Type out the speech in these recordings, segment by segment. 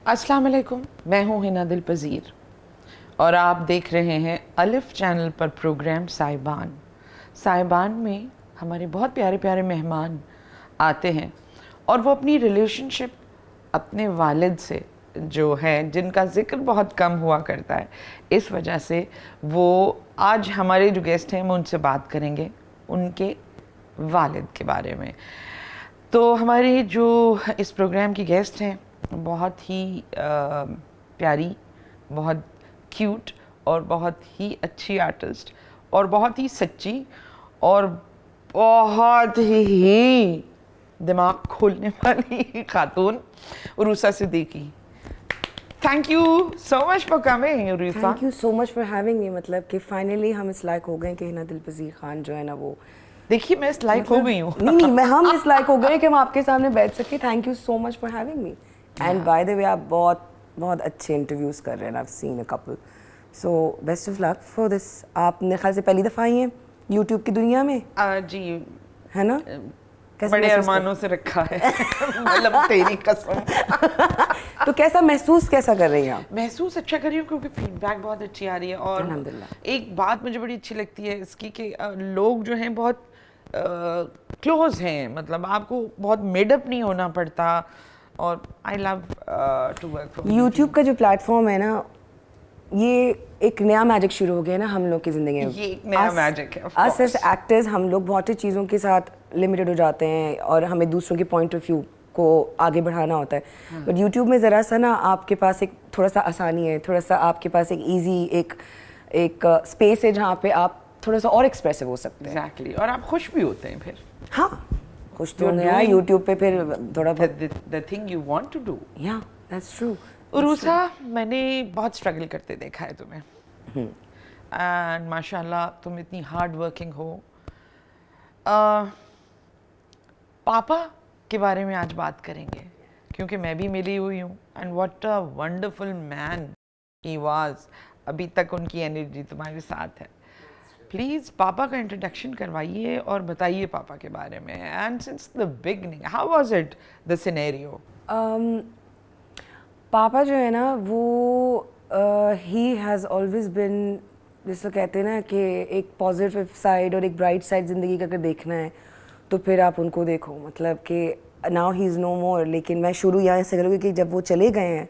अस्सलाम वालेकुम, मैं हूँ हिना दिल पज़ीर और आप देख रहे हैं अलिफ चैनल पर प्रोग्राम साहिबान। साहिबान में हमारे बहुत प्यारे प्यारे मेहमान आते हैं और वो अपनी रिलेशनशिप अपने वालिद से जो है, जिनका ज़िक्र बहुत कम हुआ करता है, इस वजह से वो आज हमारे जो गेस्ट हैं हम उनसे बात करेंगे उनके वालिद के बारे में। तो हमारे जो इस प्रोग्राम की गेस्ट हैं बहुत ही प्यारी, बहुत क्यूट और बहुत ही अच्छी आर्टिस्ट और बहुत ही सच्ची और बहुत ही दिमाग खोलने वाली खातून उरूसा Siddiqui. Thank you so much for coming Urusa. Thank you so much for having me. मतलब कि फाइनली हम इस लायक हो गए कि हिना दिल पज़ीर खान जो है ना, वो देखिए मैं इस लायक हो गई हूँ। नहीं, हम इस लायक हो गए कि हम आपके सामने बैठ सके। Thank you so much for having me. And by the way आप बहुत बहुत अच्छे इंटरव्यूज़ कर रहे हैं। I have seen a couple, so best of luck for this. आप मेरे ख्याल से पहली दफ़ा आई हैं यूट्यूब की दुनिया में। जी, है ना? बड़े अरमानों से रखा है। मतलब तेरी कसम। तो महसूस कैसा कर रही हैं आप? महसूस अच्छा कर रही हूँ क्योंकि फीडबैक बहुत अच्छी आ रही है। और अल्हम्दुलिल्लाह। एक बात मुझे बड़ी अच्छी लगती है इसकी कि लोग जो हैं बहुत क्लोज हैं, मतलब आपको बहुत मेडअप नहीं होना पड़ता। और I love to work. YouTube का जो प्लेटफॉर्म है ना, ये एक नया मैजिक शुरू हो गया ना हम लोग की ज़िंदगी में। ये एक नया मैजिक है। अस एज एक्टर्स हम लोग बहुत सी चीज़ों के साथ लिमिटेड हो जाते हैं और हमें दूसरों के पॉइंट ऑफ व्यू को आगे बढ़ाना होता है। बट यूट्यूब में ज़रा सा ना आपके पास एक थोड़ा सा आसानी है, थोड़ा सा आपके पास एक ईजी एक स्पेस है जहाँ पे आप थोड़ा सा और एक्सप्रेसिव हो सकते हैं। एग्जैक्टली। और आप खुश भी होते हैं फिर। हाँ, खुश तो होंगे यार यूट्यूब पे फिर थोड़ा the thing you want to do. Yeah that's true. Urusa, मैंने बहुत स्ट्रगल करते देखा है तुम्हें एंड माशाल्लाह तुम इतनी हार्ड वर्किंग हो। पापा के बारे में आज बात करेंगे क्योंकि मैं भी मिली हुई हूँ and what a wonderful man he was. अभी तक उनकी एनर्जी तुम्हारे साथ है। प्लीज़ पापा का इंट्रोडक्शन करवाइए और बताइए पापा के बारे में। And since the beginning how was it the scenario? पापा जो है ना वो ही हैज़ ऑलवेज बिन, जैसे कहते हैं ना कि एक पॉजिटिव साइड और एक ब्राइट साइड ज़िंदगी का अगर देखना है तो फिर आप उनको देखो। मतलब कि नाउ ही इज़ नो मोर। लेकिन मैं शुरू यहाँ से करूँगी कि जब वो चले गए हैं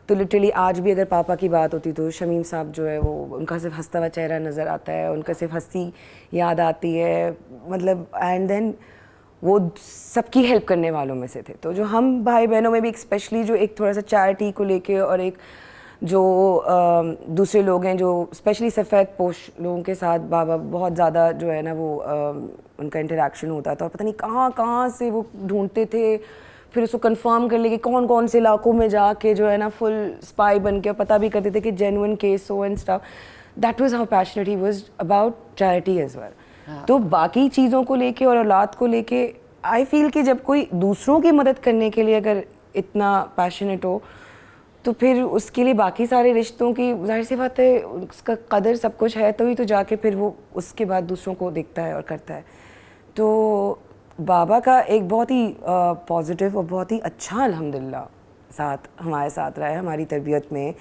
तो लिटरली आज भी अगर पापा की बात होती तो शमीम साहब जो है वो, उनका सिर्फ हंसता हुआ चेहरा नज़र आता है, उनका सिर्फ हंसी याद आती है। मतलब एंड देन वो सबकी हेल्प करने वालों में से थे। तो जो हम भाई बहनों में भी एक स्पेशली जो एक थोड़ा सा चैरिटी को लेके और एक जो दूसरे लोग हैं जो स्पेशली सफ़ेद पोश लोगों के साथ बाबा बहुत ज़्यादा जो है ना वो उनका इंटरेक्शन होता था और पता नहीं कहाँ कहाँ से वो ढूंढते थे, फिर उसको कंफर्म कर ले कि कौन कौन से इलाकों में जाके जो है ना फुल स्पाई बन के पता भी करते थे कि जेन्युइन केस हो and stuff. That was how passionate he was about charity as well. तो बाकी चीज़ों को लेके और औलाद को लेके आई फील कि जब कोई दूसरों की मदद करने के लिए अगर इतना पैशनेट हो तो फिर उसके लिए बाकी सारे रिश्तों की जाहिर सी बात है उसका कदर सब कुछ है, तो ही तो जाके फिर वो उसके बाद दूसरों को देखता है और करता है। तो बाबा का एक बहुत ही पॉजिटिव और बहुत ही अच्छा अल्हम्दुलिल्लाह साथ हमारे साथ रहा है हमारी तरबियत में।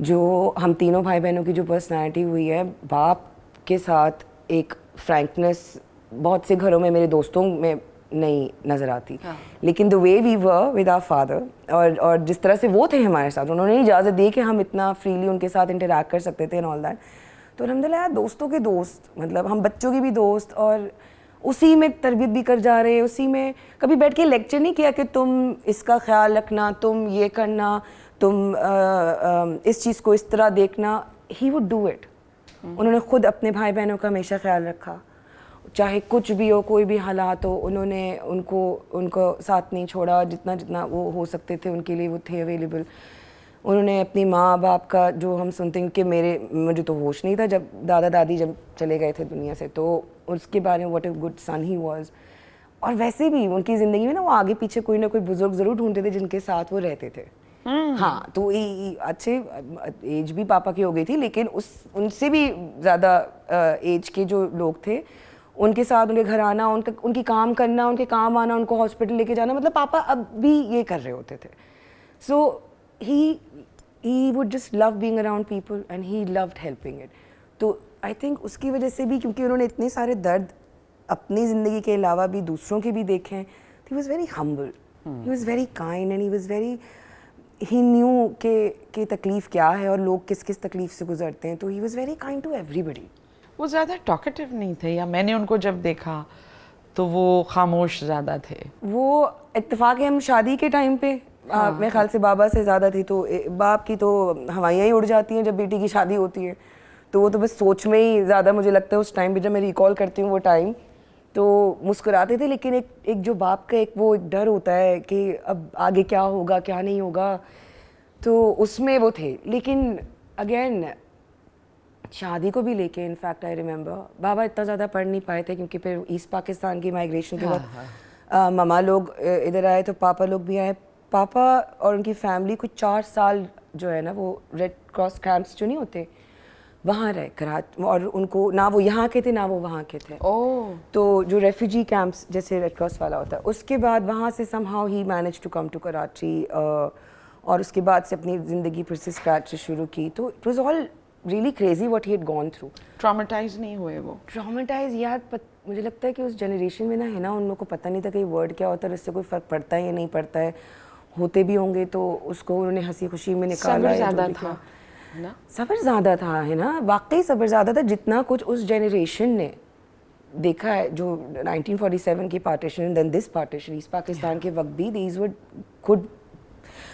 जो हम तीनों भाई बहनों की जो पर्सनैलिटी हुई है, बाप के साथ एक फ्रैंकनेस बहुत से घरों में मेरे दोस्तों में नहीं नज़र आती। लेकिन the way we were with our father और जिस तरह से वो थे हमारे साथ, उन्होंने इजाज़त दी कि हम इतना फ्रीली उनके साथ इंटरेक्ट कर सकते थे एंड ऑल दैट। तो अल्हम्दुलिल्लाह दोस्तों के दोस्त, मतलब हम बच्चों की भी दोस्त और उसी में तरबियत भी कर जा रहे हैं। उसी में कभी बैठ के लेक्चर नहीं किया कि तुम इसका ख्याल रखना, तुम ये करना, तुम इस चीज़ को इस तरह देखना। He would do it. उन्होंने खुद अपने भाई बहनों का हमेशा ख्याल रखा, चाहे कुछ भी हो, कोई भी हालात हो, उन्होंने उनको साथ नहीं छोड़ा। जितना जितना वो हो सकते थे उनके लिए वो थे अवेलेबल। उन्होंने अपनी माँ बाप का जो हम सुनते हैं कि मुझे तो होश नहीं था जब दादा दादी जब चले गए थे दुनिया से, तो उसके बारे में what a good son he was. और वैसे भी उनकी ज़िंदगी में ना वो आगे पीछे कोई ना कोई बुजुर्ग ज़रूर ढूंढते थे जिनके साथ वो रहते थे। हाँ, तो अच्छे एज भी पापा की हो गई थी, लेकिन उनसे भी ज़्यादा एज के जो लोग थे उनके साथ उनके घर आना, उनकी काम करना, उनके काम आना, उनको हॉस्पिटल लेके जाना, मतलब पापा अब भी ये कर रहे होते थे। सो he would just love being around people and he loved helping it. तो I think उसकी वजह से भी, क्योंकि उन्होंने इतने सारे दर्द अपनी ज़िंदगी के अलावा भी दूसरों के भी देखे हैं, he was very humble, he was very kind and he knew कि तकलीफ़ क्या है और लोग किस किस तकलीफ़ से गुजरते हैं, तो he was very kind to everybody. वो ज़्यादा टॉकेटिव नहीं थे, या मैंने उनको जब देखा तो वो खामोश ज़्यादा थे? वो इत्तेफाक है, हम शादी के टाइम पे मेरे ख्याल से बाबा से ज़्यादा थी, तो बाप की तो हवाइयाँ ही उड़ जाती हैं जब बेटी की शादी होती है, तो वो तो बस सोच में ही ज़्यादा, मुझे लगता है उस टाइम पे जब मैं रिकॉल करती हूँ वो टाइम, तो मुस्कुराते थे, लेकिन एक जो बाप का एक डर होता है कि अब आगे क्या होगा क्या नहीं होगा, तो उसमें वो थे. लेकिन अगेन शादी को भी लेके, इनफैक्ट आई रिमेंबर बाबा इतना ज़्यादा पढ़ नहीं पाए थे, क्योंकि फिर ईस्ट पाकिस्तान की माइग्रेशन के बाद मामा लोग इधर आए तो पापा लोग भी आए. पापा और उनकी फैमिली कुछ 4 साल जो है ना, वो रेड क्रॉस कैंप्स जो नहीं होते वहाँ रहे कराची, और उनको ना वो यहाँ के थे ना वो वहाँ के थे. तो जो रेफ्यूजी कैंप्स जैसे रेड क्रॉस वाला होता है, उसके बाद वहाँ से समहाउ ही manage to come to Karachi, और उसके बाद से अपनी ज़िंदगी फिर से स्क्रैच से शुरू की. तो it was all really crazy what he had gone through. Traumatise नहीं हुए वो? ट्रॉमेटाइज यार, मुझे लगता है कि उस जनरेशन में ना है ना, उन लोगों को पता नहीं था कि वर्ड क्या होता है, इससे कोई फ़र्क पड़ता है या नहीं पड़ता है. होते भी होंगे तो उसको उन्होंने हंसी खुशी में निकाला. सब्र ज़्यादा था ना? सब्र ज़्यादा था, है ना, वाकई सब्र ज़्यादा था. जितना कुछ उस जनरेशन ने देखा है, जो 1947 की partition, then this partition, east Pakistan के वक्त भी, दीज वुड गुड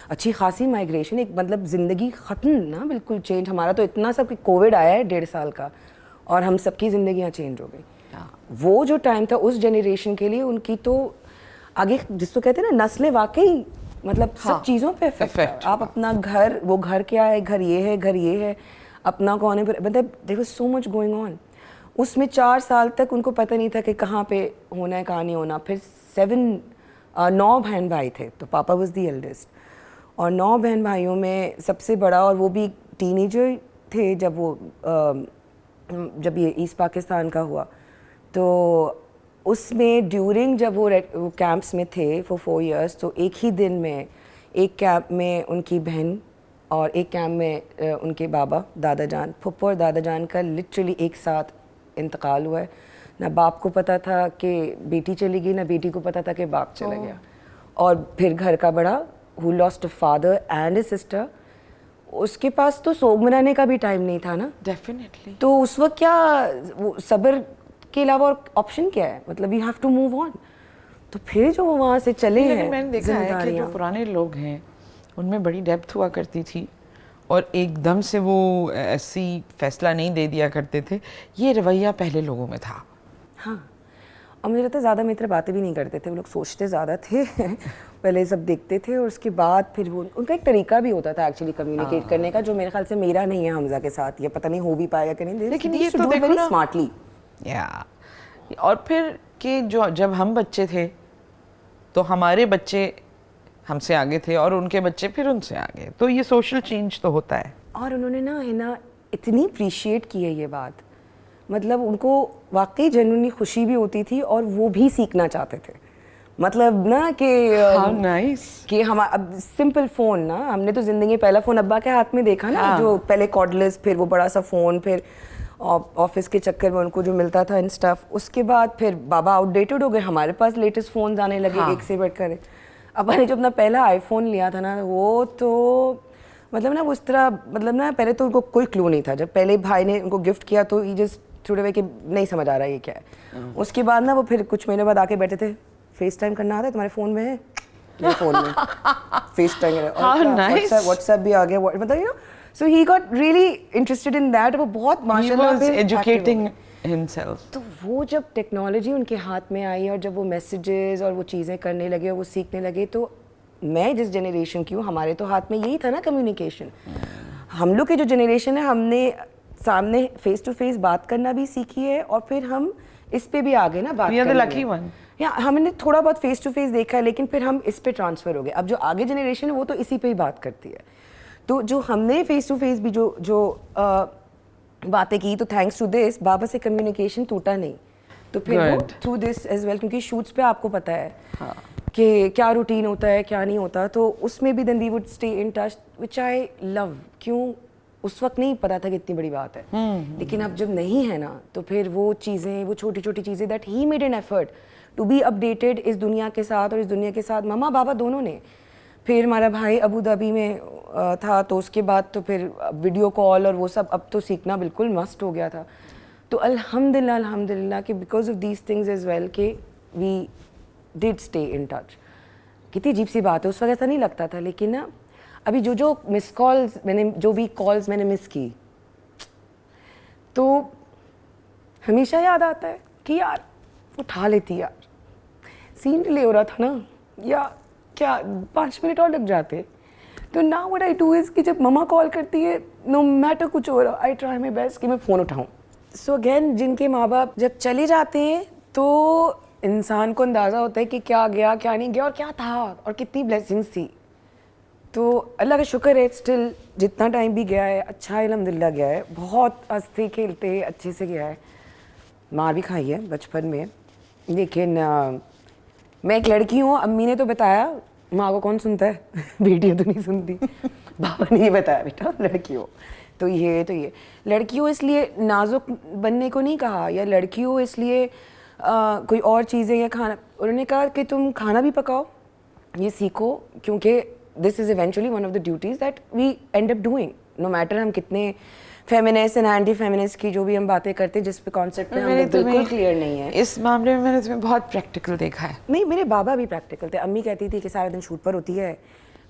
अच्छी खासी माइग्रेशन, एक मतलब ज़िंदगी ख़त्म ना, बिल्कुल चेंज. हमारा तो इतना सब कि कोविड आया है 1.5 साल का और हम सबकी ज़िंदगियाँ चेंज हो गई. वो जो टाइम था उस जनरेशन के लिए, उनकी तो आगे जिसको कहते हैं ना, नस्लें वाकई मतलब सब चीज़ों पे इफेक्ट. आप अपना घर, वो घर क्या है, घर ये है, अपना कौन है, मतलब there was so much going on. उसमें 4 साल तक उनको पता नहीं था कि कहाँ पे होना है कहाँ नहीं होना. फिर 9 बहन भाई थे, तो पापा वाज द एल्डेस्ट, और 9 बहन भाइयों में सबसे बड़ा, और वो भी टीनेजर थे जब ये ईस्ट पाकिस्तान का हुआ. तो उसमें ड्यूरिंग जब वो कैंप्स में थे फॉर 4 इयर्स, तो एक ही दिन में एक कैंप में उनकी बहन और एक कैंप में उनके बाबा दादा जान, फुप्पो और दादा जान का लिटरली एक साथ इंतकाल हुआ है. ना बाप को पता था कि बेटी चली गई, ना बेटी को पता था कि बाप चला गया. और फिर घर का बड़ा who lost a father and a sister, उसके पास तो सोग मनाने का भी टाइम नहीं था ना. डेफिनेटली. तो उस वक्त क्या, वो सब्र के अलावा और ऑप्शन क्या है, मतलब you have to move on. तो फिर जो वो वहाँ से चले हैं, लेकिन मैंने देखा है कि जो पुराने लोग हैं उनमें बड़ी डेप्थ हुआ करती थी, और एकदम से वो ऐसी फैसला नहीं दे दिया करते थे. ये रवैया पहले लोगों में था. हाँ, और मुझे लगता है ज़्यादा मित्र बातें भी नहीं करते थे, वो लोग सोचते ज़्यादा थे. पहले सब देखते थे, और उसके बाद फिर वो उनका एक तरीका भी होता था एक्चुअली कम्युनिकेट करने का, जो मेरे ख्याल से मेरा नहीं है हमजा के साथ. ये पता नहीं हो भी पाएगा कि नहीं, लेकिन ये तो देखो वेरी स्मार्टली. या और फिर कि जो जब हम बच्चे थे तो हमारे बच्चे हमसे आगे थे, और उनके बच्चे फिर उनसे आगे, तो ये सोशल चेंज तो होता है. और उन्होंने ना है ना इतनी अप्रिशिएट की है ये बात, मतलब उनको वाकई जेन्युइनली खुशी भी होती थी, और वो भी सीखना चाहते थे. मतलब ना कि नाइस कि हम अब सिंपल फ़ोन ना, हमने तो ज़िंदगी में पहला फ़ोन अब्बा के हाथ में देखा ना. जो पहले कॉर्डलेस, फिर वो बड़ा सा फ़ोन, फिर ऑफिस के चक्कर में उनको जो मिलता था इन स्टफ. उसके बाद फिर बाबा आउटडेटेड हो गए, हमारे पास लेटेस्ट फ़ोन आने लगे. एक से बढ़कर अब ने जो अपना पहला आईफोन लिया था ना, वो तो मतलब ना उस तरह, मतलब ना पहले तो उनको कोई क्लू नहीं था. जब पहले भाई ने उनको गिफ्ट किया तो ये जस्ट थोड़े वे कि नहीं समझ आ रहा है ये क्या है. उसके बाद ना वो फिर कुछ महीने बाद आके बैठे थे, फेस टाइम करना आता है तुम्हारे फ़ोन में है, मेरे फ़ोन में फेस टाइम है, व्हाट्सएप भी आ गया, मतलब you know. So he got really interested in that. वो बहुत माशाल्लाह एजुकेटिंग himself. तो वो जब टेक्नोलॉजी उनके हाथ में आई, और जब वो मैसेजेस और वो चीज़ें करने लगे और वो सीखने लगे, तो मैं जिस जनरेशन की हूँ, हमारे तो हाथ में यही था ना कम्युनिकेशन. हम लोग की जो जनरेशन है, हमने सामने फेस टू फेस बात करना भी सीखी है, और फिर हम इस पे भी आ गए ना बात करने. Lucky one. या हमने थोड़ा बहुत फेस टू फेस देखा है, लेकिन फिर हम इस पे ट्रांसफ़र हो गए. अब जो आगे जनरेशन है वो तो इसी पे ही बात करती है. तो जो हमने फेस टू फेस भी जो बातें की, तो थैंक्स टू दिस बाबा से कम्युनिकेशन टूटा नहीं. तो फिर वो थ्रू दिस एज वेल, क्योंकि शूट्स पे आपको पता है कि क्या रूटीन होता है क्या नहीं होता, तो उसमें भी then we would stay in touch, which I love. क्यों, उस वक्त नहीं पता था कि इतनी बड़ी बात है, लेकिन अब जब नहीं है ना तो फिर वो चीज़ें, वो छोटी छोटी चीज़ें, that he made an effort to be updated इस दुनिया के साथ और इस दुनिया के साथ मम्मा पापा दोनों ने। फिर हमारा भाई अबू धाबी में था, तो उसके बाद तो फिर वीडियो कॉल और वो सब अब तो सीखना बिल्कुल मस्ट हो गया था। तो अल्हम्दुलिल्लाह अल्हम्दुलिल्लाह कि because of these things as well कि we did stay in touch. कितनी अजीब सी बात है, उस वक्त ऐसा नहीं लगता था, लेकिन ना अभी जो जो मिस कॉल्स मैंने, जो भी कॉल्स मैंने मिस की, तो हमेशा याद आता है कि यार उठा लेती, यार सीन डिले हो रहा था ना, या क्या 5 मिनट और लग जाते। तो now what I do is कि जब मम्मा कॉल करती है, नो मैटर कुछ हो रहा, आई ट्राई माई बेस्ट कि मैं फ़ोन उठाऊँ। सो अगेन जिनके माँ बाप जब चले जाते हैं तो इंसान को अंदाज़ा होता है कि क्या गया क्या नहीं गया और क्या था और कितनी ब्लेसिंग्स थी। तो अल्लाह का शुक्र है स्टिल जितना टाइम भी गया है अच्छा है, अल्हम्दुलिल्लाह गया है, बहुत हंसते खेलते अच्छे से गया है। मार भी खाई है बचपन में, लेकिन मैं एक लड़की हूँ, अम्मी ने तो बताया, माँ को कौन सुनता है बेटियाँ तो नहीं सुनती बाबा ने ही बताया बेटा लड़की हो तो ये लड़की हो इसलिए नाजुक बनने को नहीं कहा, या लड़की हो इसलिए कोई और चीज़ें या खाना, उन्होंने कहा कि तुम खाना भी पकाओ, ये सीखो, क्योंकि this is eventually one of the duties that we end up doing, no matter हम कितने फेमिनिस्ट एंड एंटी फेमिनिस्ट की जो भी हम बातें करते हैं, जिस पे कॉन्सेप्ट पे हम बिल्कुल क्लियर नहीं है। इस मामले में मैंने तुम्हें बहुत प्रैक्टिकल देखा है। नहीं, मेरे बाबा भी प्रैक्टिकल थे। अम्मी कहती थी कि सारा दिन शूट पर होती है,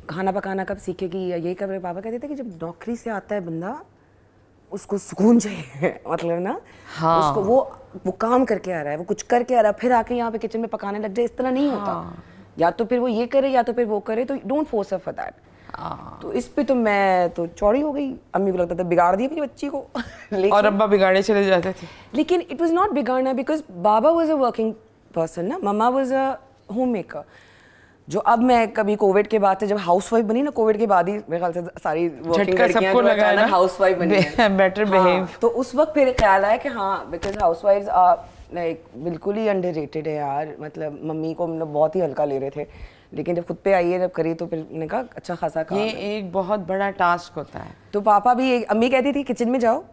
खाना पकाना कब सीखेगी, या यही कब। मेरे पापा कहते थे कि जब नौकरी से आता है बंदा उसको सुकून चाहिए मतलब ना, हाँ। उसको वो काम करके आ रहा है, वो कुछ करके आ रहा है, फिर आके यहाँ पे किचन में पकाने लग जाए, इस तरह नहीं होता। या तो फिर वो ये करे या तो फिर वो करे, तो don't force her for that. तो इस पे तो मैं तो चौड़ी हो गई। अम्मी को लगता था बिगाड़ दिया मेरी बच्ची को और अब्बा बिगाड़े चले जाते थे। लेकिन इट वाज नॉट बिगाड़ना, because Baba was a working person ना, मम्मा वाज अ होम मेकर। जो अब मैं कभी कोविड के बाद से जब हाउसवाइफ बनी ना, कोविड के बाद ही मेरे ख्याल से सारी वर्किंग लड़कियां जो अचानक हाउसवाइफ बनी हैं, बेटर बिहेव। तो उस वक्त फिर ख्याल आया कि हाँ, बिकॉज हाउसवाइफ्स आर लाइक बिल्कुल ही अंडररेटेड है यार। मतलब मम्मी को हम लोग बहुत ही हल्का ले रहे थे, लेकिन जब खुद पे आई है, जब करी, तो फिर मैंने कहा अच्छा खासा काम ये एक बहुत बड़ा टास्क होता है। तो पापा भी, अम्मी कहती थी किचन में जाओ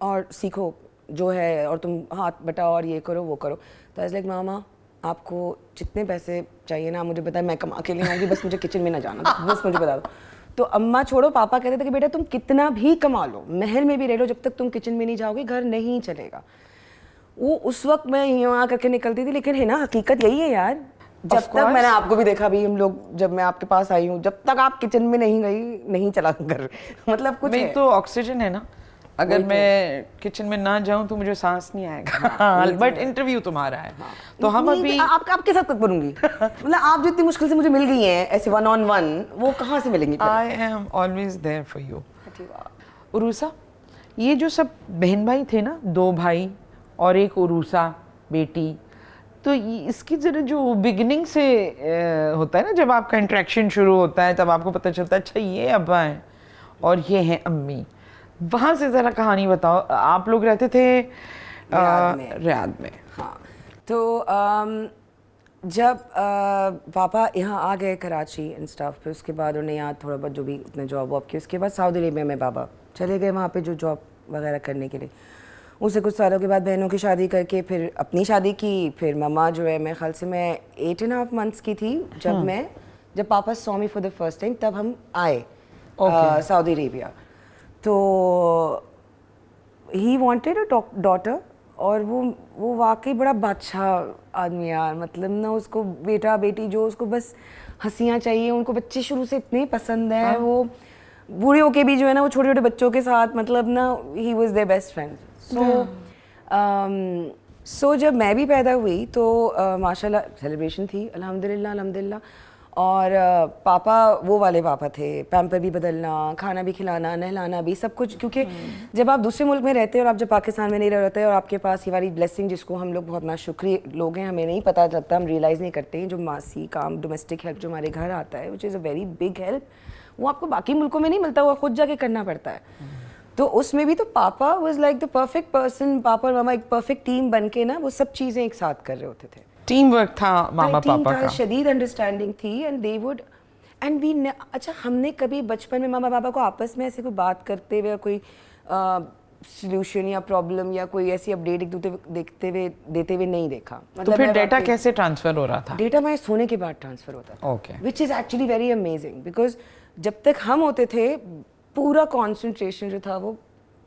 और सीखो जो है, और तुम हाथ बटाओ और ये करो वो करो। तो ऐसे लाइक मामा आपको जितने पैसे चाहिए ना मुझे बताए, मैं कमा के ले आऊँगी, बस मुझे किचन में ना जाना, बस मुझे बता दो। तो अम्मा छोड़ो, पापा कहते थे कि बेटा तुम कितना भी कमा लो, महल में भी रह लो, जब तक तुम किचन में नहीं जाओगे घर नहीं चलेगा। वो उस वक्त मैं यहाँ करके निकलती थी, लेकिन है ना हकीकत यही है यार। जब तक मैंने आपको भी देखा भी, हम लोग जब मैं आपके पास आई हूँ, जब तक आप किचन में नहीं गई नहीं चला घर मतलब कुछ नहीं तो ऑक्सीजन है ना, अगर मैं किचन में ना जाऊं तो मुझे सांस नहीं आएगा। बट इंटरव्यू तुम्हारा है, तो हम अभी आपके साथ कब करूंगी मतलब आप जो इतनी मुश्किल से मुझे मिल गई हैं ऐसे 1-on-1, वो कहाँ से मिलेंगी? I am always there for you. Urusa, ये जो सब बहन भाई थे ना, 2 भाई और एक उरूसा बेटी, तो इसकी जरा जो बिगिनिंग से होता है ना, जब आपका इंटरेक्शन शुरू होता है तब आपको पता चलता है अच्छा ये अब्बा हैं और ये हैं अम्मी, वहाँ से ज़रा कहानी बताओ। आप लोग रहते थे रियाद में। हाँ, तो जब पापा यहाँ आ गए कराची एंड स्टाफ पे, उसके बाद उन्हें यहाँ थोड़ा बहुत जो भी अपने जॉब वॉब की, उसके बाद सऊदी अरेबिया में बाबा चले गए वहाँ पे जो जॉब वगैरह करने के लिए। उससे कुछ सालों के बाद बहनों की शादी करके फिर अपनी शादी की। फिर मम्मा जो है, मेरे ख्याल से मैं 8.5 months की थी जब पापा saw me for the first time, तब हम आए सऊदी अरेबिया। तो ही वांटेड अ डॉटर, और वो वाकई बड़ा बादशाह आदमी यार। मतलब ना उसको बेटा बेटी जो, उसको बस हंसियाँ चाहिए, उनको बच्चे शुरू से इतने पसंद है। वो बूढ़े होके भी जो है ना, वो छोटे छोटे बच्चों के साथ मतलब ना, he was their best friend. So जब मैं भी पैदा हुई तो माशाल्लाह सेलिब्रेशन थी, अल्हम्दुलिल्लाह अल्हम्दुलिल्लाह। और पापा वो वाले पापा थे, पैम्पर भी बदलना, खाना भी खिलाना, नहलाना भी, सब कुछ। क्योंकि जब आप दूसरे मुल्क में रहते हैं और आप जब पाकिस्तान में नहीं रह रहते और आपके पास ये वाली ब्लेसिंग, जिसको हम लोग बहुत नाशुक्री लोग हैं, हमें नहीं पता चलता, हम रियलाइज़ नहीं करते हैं, जो मासी काम डोमेस्टिक हेल्प जो हमारे घर आता है, which is a very big help, वो आपको बाकी मुल्कों में नहीं मिलता, वो खुद जाके करना पड़ता है। तो उसमें भी तो पापा was like the perfect person. पापा और मामा एक परफेक्ट टीम बन के ना वो सब चीज़ें एक साथ कर रहे होते थे। टीम वर्क था मामा पापा का, शदीद अंडरस्टैंडिंग थी and they would and we अच्छा हमने कभी बचपन में मामा पापा को आपस में ऐसे कोई बात करते हुए कोई सॉल्यूशन या प्रॉब्लम या कोई ऐसी अपडेट एक दूसरे देखते हुए देते हुए नहीं देखा। तो फिर डेटा कैसे ट्रांसफर हो रहा था? डेटा मैं सोने के बाद ट्रांसफर होता था, okay, which is actually very amazing because जब तक हम होते थे पूरा कॉन्सेंट्रेशन जो था वो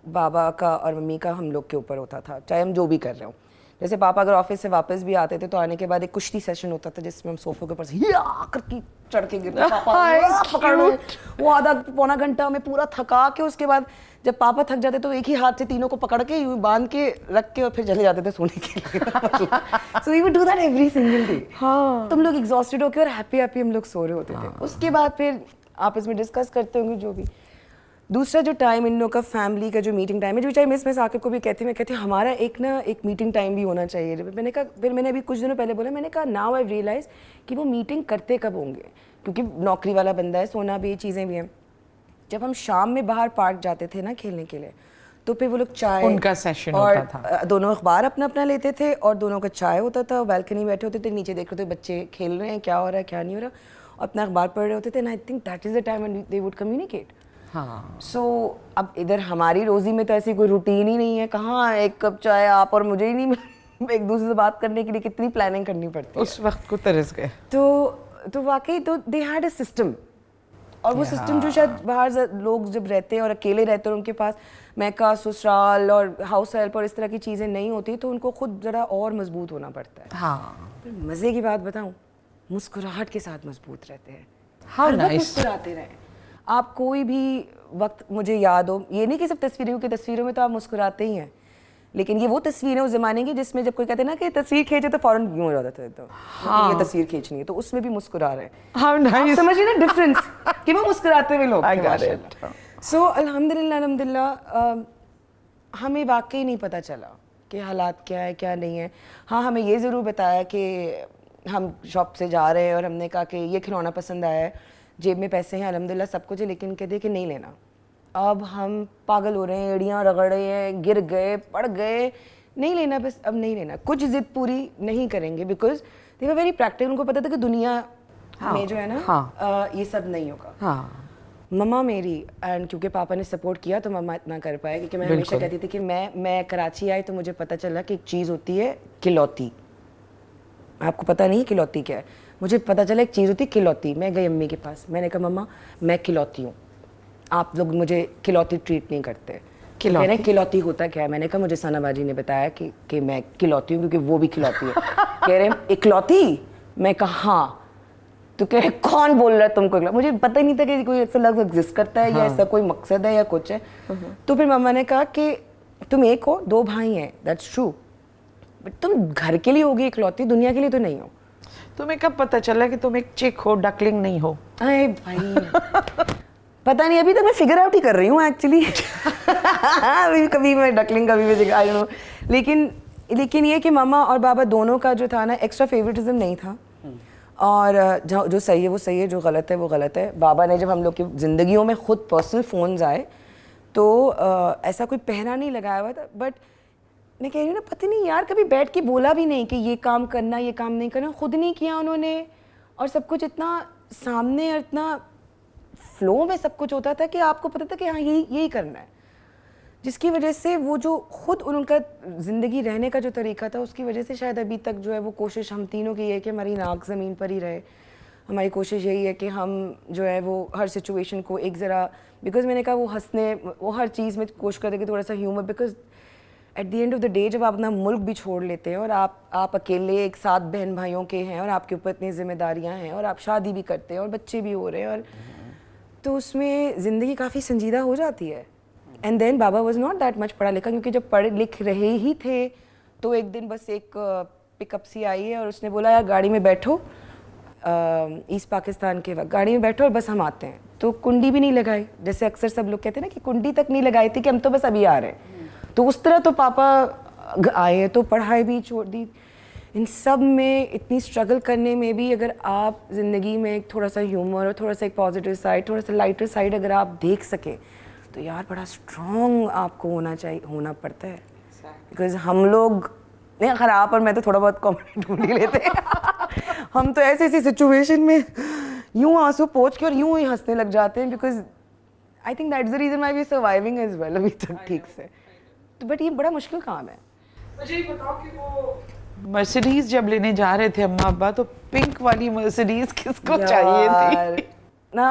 बाबा का और मम्मी का हम लोग के ऊपर होता था, चाहे हम जो भी कर रहे हो। जैसे पापा अगर ऑफिस से वापस भी आते थे तो आने के बाद एक कुश्ती सेशन होता था जिसमें हम सोफे के ऊपर से करके चढ़ के गिरते, पापा पकड़ लो, वो आधा पौना घंटा में पूरा थका के उसके बाद जब पापा थक जाते तो एक ही हाथ से तीनों को पकड़ के यूं बांध के रख के और फिर चले जाते थे सोने के लिए। So we would do that every single day. हाँ, तुम लोग एग्जॉस्टेड होके और हैप्पी हैप्पी हम लोग सो रहे होते थे। उसके बाद फिर आपस में डिस्कस करते होंगे जो भी। दूसरा जो टाइम इन लोगों का फैमिली का जो मीटिंग टाइम है, जो चाहे मिस साकिब को भी मैं कहती हूँ हमारा एक मीटिंग टाइम भी होना चाहिए। मैंने कहा, फिर मैंने अभी कुछ दिनों पहले बोला, मैंने कहा नाउ आई रियलाइज कि वो मीटिंग करते कब होंगे, क्योंकि नौकरी वाला बंदा है, सोना भी, चीज़ें भी हैं। जब हम शाम में बाहर पार्क जाते थे ना खेलने के लिए, तो फिर वो लोग चाय, उनका सेशन और होता था, दोनों अखबार अपना अपना लेते थे और दोनों का चाय होता था, बैल्कनी बैठे होते थे, नीचे देख रहे थे बच्चे खेल रहे हैं, क्या हो रहा है क्या नहीं हो रहा, अपना अखबार पढ़ रहे होते थे। And I think that is the time when they would communicate. हाँ। सो अब इधर हमारी रोजी में तो ऐसी कोई रूटीन ही नहीं है, कहाँ एक कप चाय आप और मुझे ही नहीं एक दूसरे से बात करने के लिए कितनी प्लानिंग करनी पड़ती है। उस वक्त को तरस गए। तो वाकई तो दे हैड अ सिस्टम, और वो सिस्टम जो शायद बाहर लोग जब रहते हैं और अकेले रहते हैं और उनके पास मैका, ससुराल और हाउस हेल्प और इस तरह की चीज़ें नहीं होती, तो उनको खुद ज़रा और मजबूत होना पड़ता है। हाँ, मज़े की बात बताऊँ, मुस्कुराहट के साथ मजबूत रहते हैं। हाँ, मुस्कुराते रहें। आप कोई भी वक्त, मुझे याद हो, ये नहीं कि सिर्फ तस्वीरों की, तस्वीरों में तो आप मुस्कुराते ही हैं, लेकिन ये वो तस्वीरें उस जमाने की जिसमें जब कोई कहते हैं ना कि तस्वीर खींचे तो फौरन यूं हो जाता था, तो हाँ, ये तस्वीर खींचनी है, तो उसमें भी मुस्कुरा रहे हैं। आप समझिए ना डिफरेंस कि वो मुस्कुराते हुए लोग थे। सो अल्हम्दुलिल्लाह हमें वाकई नहीं पता चला कि हालात क्या है क्या नहीं है। हाँ, हमें ये ज़रूर बताया कि हम शॉप से जा रहे हैं और हमने कहा कि ये खिलौना पसंद आया है, जेब में पैसे हैं, अल्हम्दुलिल्लाह सब कुछ है, लेकिन कहते कि नहीं लेना। अब हम पागल हो रहे हैं, एड़ियाँ रगड़ रहे हैं, गिर गए, पड़ गए, नहीं लेना, बस अब नहीं लेना। कुछ ज़िद पूरी नहीं करेंगे because they were very practical. उनको पता था कि दुनिया में जो है ना ये सब नहीं होगा। हाँ, मम्मा मेरी, एंड क्योंकि पापा ने सपोर्ट किया तो मम्मा इतना कर पाए, क्योंकि मैं हमेशा कहती थी कि मैं कराची आई तो मुझे पता चला कि एक चीज़ होती है किलौती। आपको पता नहीं किलौती क्या है? मुझे पता चला एक चीज़ होती है किलौती। मैं गई अम्मी के पास, मैंने कहा मम्मा मैं किलौती हूँ, आप लोग मुझे किलौती ट्रीट नहीं करते। मैंने किलौती होता क्या है? मैंने कहा मुझे सनाबाजी ने बताया कि मैं किलौती हूँ क्योंकि वो भी खिलौती है। कह रहे इकलौती? मैं कहा हाँ। तो कह रहे कौन बोल रहा है तुमको? मुझे पता ही नहीं था कि कोई ऐसा लफ्ज़ एग्जिस्ट करता है या ऐसा कोई मकसद है या कुछ है। तो फिर मम्मा ने कहा कि तुम एक हो, दो भाई हैं, दैट्स ट्रू, बट तुम घर के लिए होगी इकलौती, दुनिया के लिए तो नहीं हो। तुम्हें कब पता चला कि तुम एक चिक हो, डकलिंग नहीं हो? अरे भाई पता नहीं, अभी तक मैं फिगर आउट ही कर रही हूँ एक्चुअली। कभी मैं डकलिंग, कभी मैं आई डोंट नो। लेकिन ये कि मामा और बाबा दोनों का जो था ना, एक्स्ट्रा फेवरेटिज्म नहीं था, और जो सही है वो सही है, जो गलत है वो गलत है। बाबा ने जब हम लोग की ज़िंदगियों में खुद पर्सनल फ़ोन्स आए तो ऐसा कोई पहरा नहीं लगाया हुआ था, बट मैं कह रही हूँ ना, पता नहीं यार, कभी बैठ के बोला भी नहीं कि ये काम करना, ये काम नहीं करना, खुद नहीं किया उन्होंने, और सब कुछ इतना सामने और इतना फ्लो में सब कुछ होता था कि आपको पता था कि हाँ यही करना है, जिसकी वजह से वो जो खुद उनका ज़िंदगी रहने का जो तरीका था, उसकी वजह से शायद अभी तक जो है वो कोशिश हम तीनों की है कि हमारी नाक ज़मीन पर ही रहे। हमारी कोशिश यही है कि हम जो है वो हर सिचुएशन को एक ज़रा, बिकॉज मैंने कहा वो हंसने, वो हर चीज़ में कोशिश करते कि थोड़ा सा humour, because at the end of the day जब आप अपना मुल्क भी छोड़ लेते हैं और आप अकेले एक साथ बहन भाइयों के हैं और आपके ऊपर इतनी जिम्मेदारियाँ हैं और आप शादी भी करते हैं और बच्चे भी हो रहे हैं, और तो उसमें ज़िंदगी काफ़ी संजीदा हो जाती है। And then baba was not that much पढ़ा लिखा, क्योंकि जब पढ़े लिख रहे ही थे तो एक दिन बस एक पिकअप सी आई है और उसने बोला यार गाड़ी में बैठो, ईस्ट पाकिस्तान के वक्त गाड़ी में बैठो और बस हम आते हैं। तो कुंडी भी नहीं लगाई, जैसे अक्सर सब लोग कहते हैं ना कि कुंडी तक नहीं लगाई थी कि हम तो बस अभी आ रहे हैं। तो उस तरह तो पापा आए तो पढ़ाई भी छोड़ दी। इन सब में इतनी स्ट्रगल करने में भी अगर आप ज़िंदगी में एक थोड़ा सा ह्यूमर और थोड़ा सा एक पॉजिटिव साइड, थोड़ा सा लाइटर साइड अगर आप देख सकें तो यार बड़ा स्ट्रॉन्ग आपको होना पड़ता है। बिकॉज हम लोग नहीं ख़राब, और मैं तो थोड़ा बहुत कॉमेडी ढूंढ ही लेते हम तो ऐसी ऐसी सिचुएशन में यूं आंसू पोंछ के और यूं ही हंसने लग जाते हैं, because I think that's the reason why we surviving as well अभी तक ठीक से। तो बट ये बड़ा मुश्किल काम है। मुझे ये बताओ कि वो मर्सिडीज जब लेने जा रहे थे अम्मा अब्बा, तो पिंक वाली मर्सिडीज किसको चाहिए थी? ना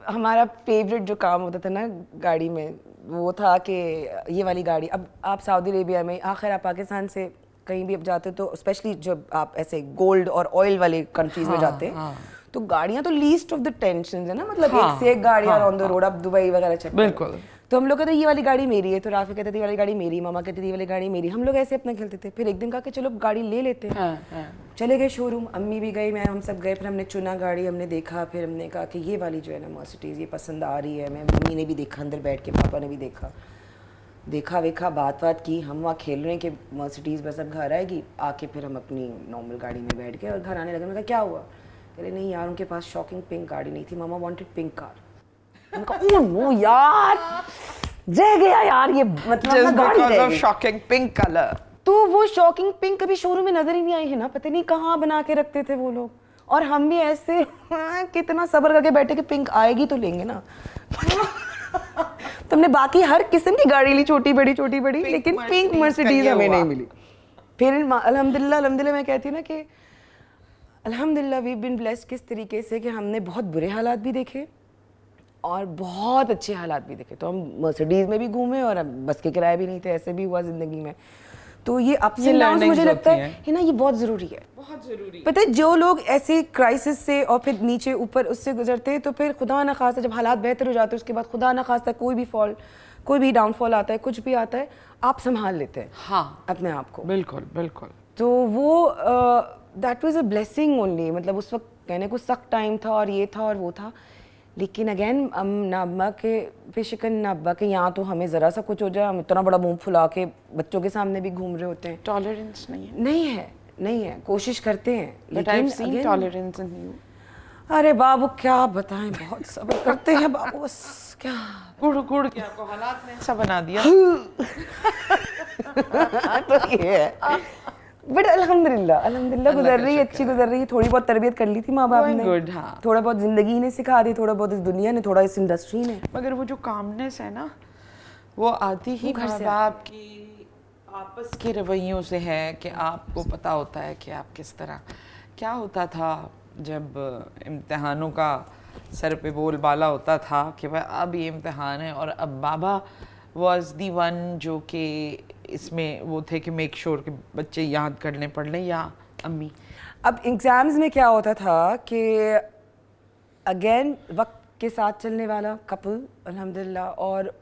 हमारा फेवरेट जो काम होता था ना गाड़ी में, वो था कि ये वाली गाड़ी, अब आप सऊदी अरेबिया में, आखिर आप पाकिस्तान से कहीं भी अब जाते तो स्पेशली जब आप ऐसे गोल्ड और ऑयल वाले कंट्रीज में जाते हैं तो गाड़ियाँ तो लीस्ट ऑफ द टेंशन है ना, मतलब एक से एक गाड़ियाँ ऑन द रोड, अब दुबई वगैरह चेक बिल्कुल। तो हम लोग कहते ये वाली गाड़ी मेरी है, तो राफी कहते थे ये वाली गाड़ी मेरी, मामा कहते थे ये वाली गाड़ी मेरी, हम लोग ऐसे अपना खेलते थे। फिर एक दिन कहा कि चलो गाड़ी ले लेते हैं, चले गए शोरूम, अम्मी भी गई, मैं हम सब गए, फिर हमने चुना गाड़ी, हमने देखा, फिर हमने कहा कि ये वाली जो है ना मर्सिडीज़ ये पसंद आ रही है। मैं मम्मी ने भी देखा अंदर बैठ के, पापा ने भी देखा वेखा, बात की, हम वहाँ खेल रहे हैं कि मर्सिडीज़ बस अब घर आएगी, आके फिर हम अपनी नॉर्मल गाड़ी में बैठ गए और घर आने लगे। मैं कहा क्या हुआ? कह रहे नहीं यार उनके पास शॉकिंग पिंक गाड़ी नहीं थी, मामा वांटेड पिंक कार। उनका ओह नो यार, रह गया यार ये, मतलब गाड़ी रह गई शॉकिंग पिंक कलर। तो वो शॉकिंग पिंक कभी शोरूम में नजर ही नहीं आई है ना, पता नहीं कहाँ बना के रखते थे वो लोग, और हम भी ऐसे कितना सब्र करके बैठे कि पिंक आएगी तो लेंगे ना तुमने बाकी हर किस्म की गाड़ी ली, छोटी बड़ी, लेकिन पिंक मर्सिडीज हमें नहीं मिली। फिर अल्हम्दुलिल्लाह मैं कहती हूँ ना कि अल्हम्दुलिल्लाह वी बीन ब्लेस्ड किस तरीके से कि हमने बहुत बुरे हालात भी देखे और बहुत अच्छे हालात भी देखे। तो हम मर्सिडीज़ में भी घूमे और अब बस के किराए भी नहीं थे, ऐसे भी हुआ ज़िंदगी में। तो ये अप्स एंड डाउन्स मुझे लगता है कि ना ये बहुत ज़रूरी है, बहुत ज़रूरी। पता है जो लोग ऐसे क्राइसिस से और फिर नीचे ऊपर उससे गुजरते हैं तो फिर खुदा न खास्ता जब हालात बेहतर हो जाते हैं उसके बाद खुदा न खास्ता कोई भी डाउनफॉल आता है, कुछ भी आता है, आप संभाल लेते हैं हाँ अपने आप को। बिल्कुल। तो वो that was a blessing only, मतलब उस वक्त कहने को सख्त टाइम था और ये था और वो था, लेकिन अगेन हम ना अब्बा के बेशकन ना अब्बा के यहाँ तो हमें ज़रा सा कुछ हो जाए हम इतना बड़ा मुंह फुला के बच्चों के सामने भी घूम रहे होते हैं। टॉलरेंस नहीं है, कोशिश करते हैं लेकिन टॉलरेंस इन यू। अरे बाबू क्या बताएं, बहुत सब्र करते हैं बाबू, बस क्या गुड़ के आपको हालात ने ऐसा बना दिया तो ये है। बट अल्हम्दुलिल्लाह गुजर रही है, अच्छी गुजर रही है। थोड़ी बहुत तरबियत कर ली थी माँ बाप ने, हाँ। थोड़ा बहुत जिंदगी ने सिखा दी, थोड़ा बहुत इस दुनिया ने, थोड़ा इस इंडस्ट्री ने। मगर वो जो कामनेस है ना वो आती ही माँ बाप की आपस के रवैयों से है कि आपको पता होता है कि आप किस तरह। क्या होता था जब इम्तिहानों का सर पे बोलबाला होता था कि भाई अब ये इम्तिहान है, और अब बाबा वॉज दी वन जो कि इसमें वो थे कि मेक श्योर कि बच्चे याद कर लें, पढ़ लें, या अम्मी? अब एग्ज़ाम्स में क्या होता था कि अगेन वक्त के साथ चलने वाला कपल अल्हम्दुलिल्लाह, और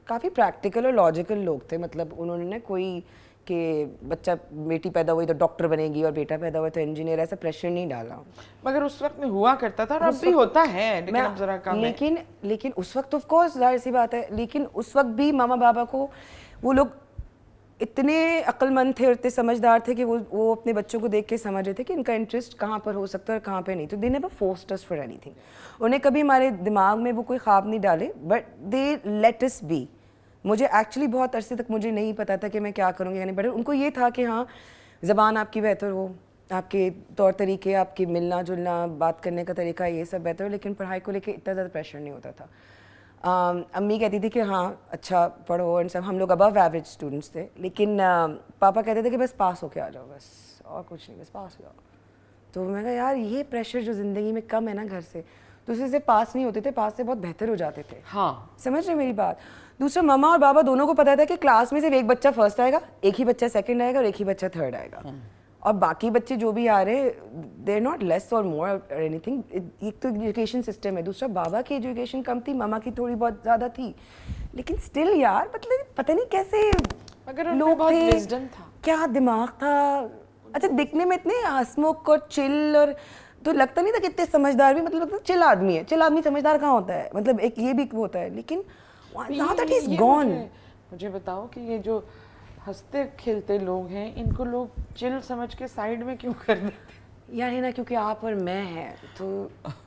काफ़ी प्रैक्टिकल और लॉजिकल लोग थे। मतलब उन्होंने ना कोई कि बच्चा बेटी पैदा हुई तो डॉक्टर बनेगी और बेटा पैदा हुआ तो इंजीनियर, ऐसा प्रेशर नहीं डाला। मगर उस वक्त में हुआ करता था और अब भी होता है, लेकिन अब जरा कम है। लेकिन उस वक्त ऑफ कोर्स जाहिर सी बात है, लेकिन उस वक्त भी मामा बाबा को वो लोग इतने अक्लमंद थे और इतने समझदार थे कि वो अपने बच्चों को देख के समझ रहे थे कि इनका इंटरेस्ट कहाँ पर हो सकता है और कहाँ पे नहीं। तो they never forced us for anything. उन्हें कभी हमारे दिमाग में वो कोई ख्वाब नहीं डाले, but they let us B. मुझे एक्चुअली बहुत अरसे तक मुझे नहीं पता था कि मैं क्या करूँगी, यानी बट उनको ये था कि हाँ ज़बान आपकी बेहतर हो, आपके तौर तरीके, आपकी मिलना जुलना, बात करने का तरीका, ये सब बेहतर हो, लेकिन पढ़ाई को लेके इतना ज़्यादा प्रेशर नहीं होता था। अम्मी कहती थी कि हाँ अच्छा पढ़ो एंड सब, हम लोग अबव एवरेज स्टूडेंट्स थे, लेकिन पापा कहते थे कि बस पास होके आ जाओ, बस और कुछ नहीं, बस पास हो जाओ। तो मैं कहा यार ये प्रेशर जो ज़िंदगी में कम है ना घर से, दूसरे से पास नहीं होते थे, पास से बहुत बेहतर हो जाते थे। हाँ समझ रहे मेरी बात? दूसरा मामा और बाबा दोनों को पता था कि क्लास में सिर्फ एक बच्चा फर्स्ट आएगा, एक ही बच्चा सेकंड आएगा और एक ही बच्चा थर्ड आएगा, और बाकी बच्चे जो भी आ रहे दे आर नॉट लेस और मोर और एनीथिंग। एक तो एजुकेशन सिस्टम है, दूसरा बाबा की एजुकेशन कम थी, मामा की थोड़ी बहुत ज़्यादा थी, लेकिन स्टिल यार मतलब पता नहीं कैसे लोग थे, क्या दिमाग था। अच्छा दिखने में इतने हंसमुख और चिल, और तो लगता नहीं था कि इतने समझदार भी, मतलब चिल आदमी है। चिल आदमी समझदार कहाँ होता है, मतलब एक ये भी होता है, लेकिन now that he's gone। मुझे बताओ कि ये जो हंसते खेलते लोग हैं इनको लोग चिल समझ के साइड में क्यों कर देते? यार है ना, क्योंकि आप और मैं हैं, तो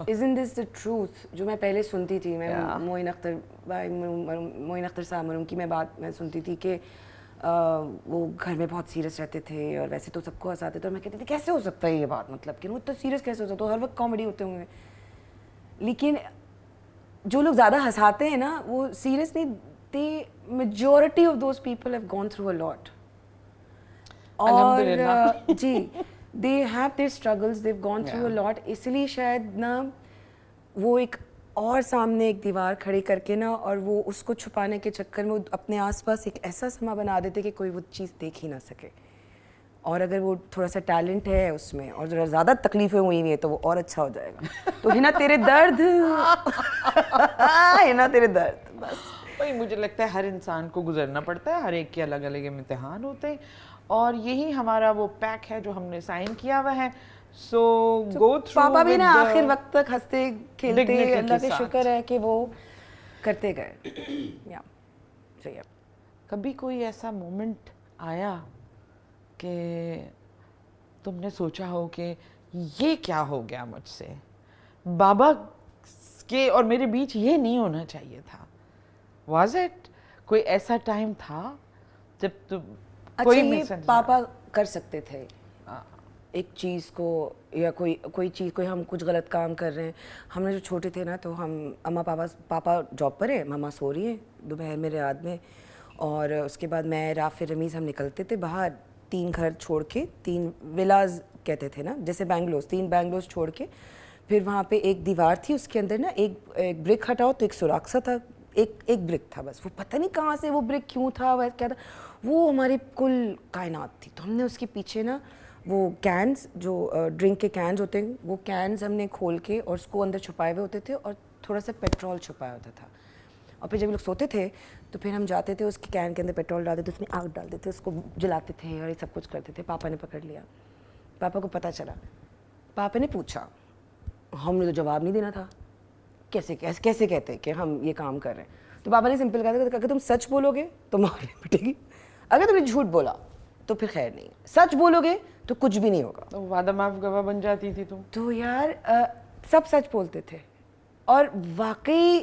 isn't this the truth? जो मैं पहले सुनती थी, मैं मोइन अख्तर साहब मरहूम की मैं सुनती थी कि वो घर में बहुत सीरियस रहते थे और वैसे तो सबको हंसाते थे और मैं कहती थी कैसे हो सकता है ये बात, मतलब कि वो इतना सीरियस कैसे हो सकता है, हर वक्त कॉमेडी होते होंगे। लेकिन जो लोग ज़्यादा हंसाते हैं ना वो सीरियस नहीं, the majority of those people have gone through a lot. और जी they have their struggles, they have gone through a lot, इसलिए शायद ना वो एक और सामने एक दीवार खड़ी करके ना और वो उसको छुपाने के चक्कर में वो अपने आसपास एक ऐसा समा बना देते कि कोई वो चीज़ देख ही ना सके। और अगर वो थोड़ा सा टैलेंट है उसमें और जरा ज़्यादा तकलीफें हुई हुई है तो वो और अच्छा हो जाएगा। तो हिना तेरे दर्द हिना तेरे दर्द बस वही मुझे लगता है हर इंसान को गुजरना पड़ता है, हर एक के अलग अलग इम्तिहान होते हैं और यही हमारा वो पैक है जो हमने साइन किया हुआ है। सो गो थ्रू। पापा भी ना आखिर वक्त तक हंसते खेलते, अल्लाह के शुक्र है कि वो करते गए। या सही है। कभी कोई ऐसा मोमेंट आया कि तुमने सोचा हो कि ये क्या हो गया मुझसे, बाबा के और मेरे बीच ये नहीं होना चाहिए था? Was it? कोई ऐसा टाइम था जब तुम कोई अच्छा ये पापा कर सकते थे एक चीज़ को, या कोई चीज़, कोई हम कुछ गलत काम कर रहे हैं, हमने जो छोटे थे ना तो हम पापा जॉब पर है, मम्मा सो रही हैं दोपहर में रात में, और उसके बाद मैं राफिर रमीज़ हम निकलते थे बाहर 3 घर छोड़ के, 3 विलाज कहते थे ना जैसे बैंगलोस, 3 बैंगलोस छोड़ के, फिर वहाँ पे एक दीवार थी उसके अंदर ना एक ब्रिक हटाओ तो एक सुराख सा था, एक ब्रिक था बस, वो पता नहीं कहाँ से वो ब्रिक क्यों था वैसे क्या था, वो हमारी कुल कायनात थी। तो हमने उसके पीछे ना वो कैंस जो ड्रिंक के कैंस होते हैं वो कैंस हमने खोल के और उसको अंदर छुपाए हुए होते थे और थोड़ा सा पेट्रोल छुपाया होता था, और फिर जब लोग सोते थे तो फिर हम जाते थे उसके कैन के अंदर पेट्रोल डालते थे, उसमें आग डालते थे, उसको जलाते थे और ये सब कुछ करते थे। पापा ने पकड़ लिया, पापा को पता चला, पापा ने पूछा, हमने तो जवाब नहीं देना था, कैसे कैसे कैसे कहते कि हम ये काम कर रहे हैं। तो पापा ने सिंपल कहा था अगर तुम सच बोलोगे तो मारनी पिटेगी, अगर तुमने झूठ बोला तो फिर खैर नहीं, सच बोलोगे तो कुछ भी नहीं होगा। तो वादा माफ गवाह बन जाती थी तुम। तो यार सब सच बोलते थे और वाकई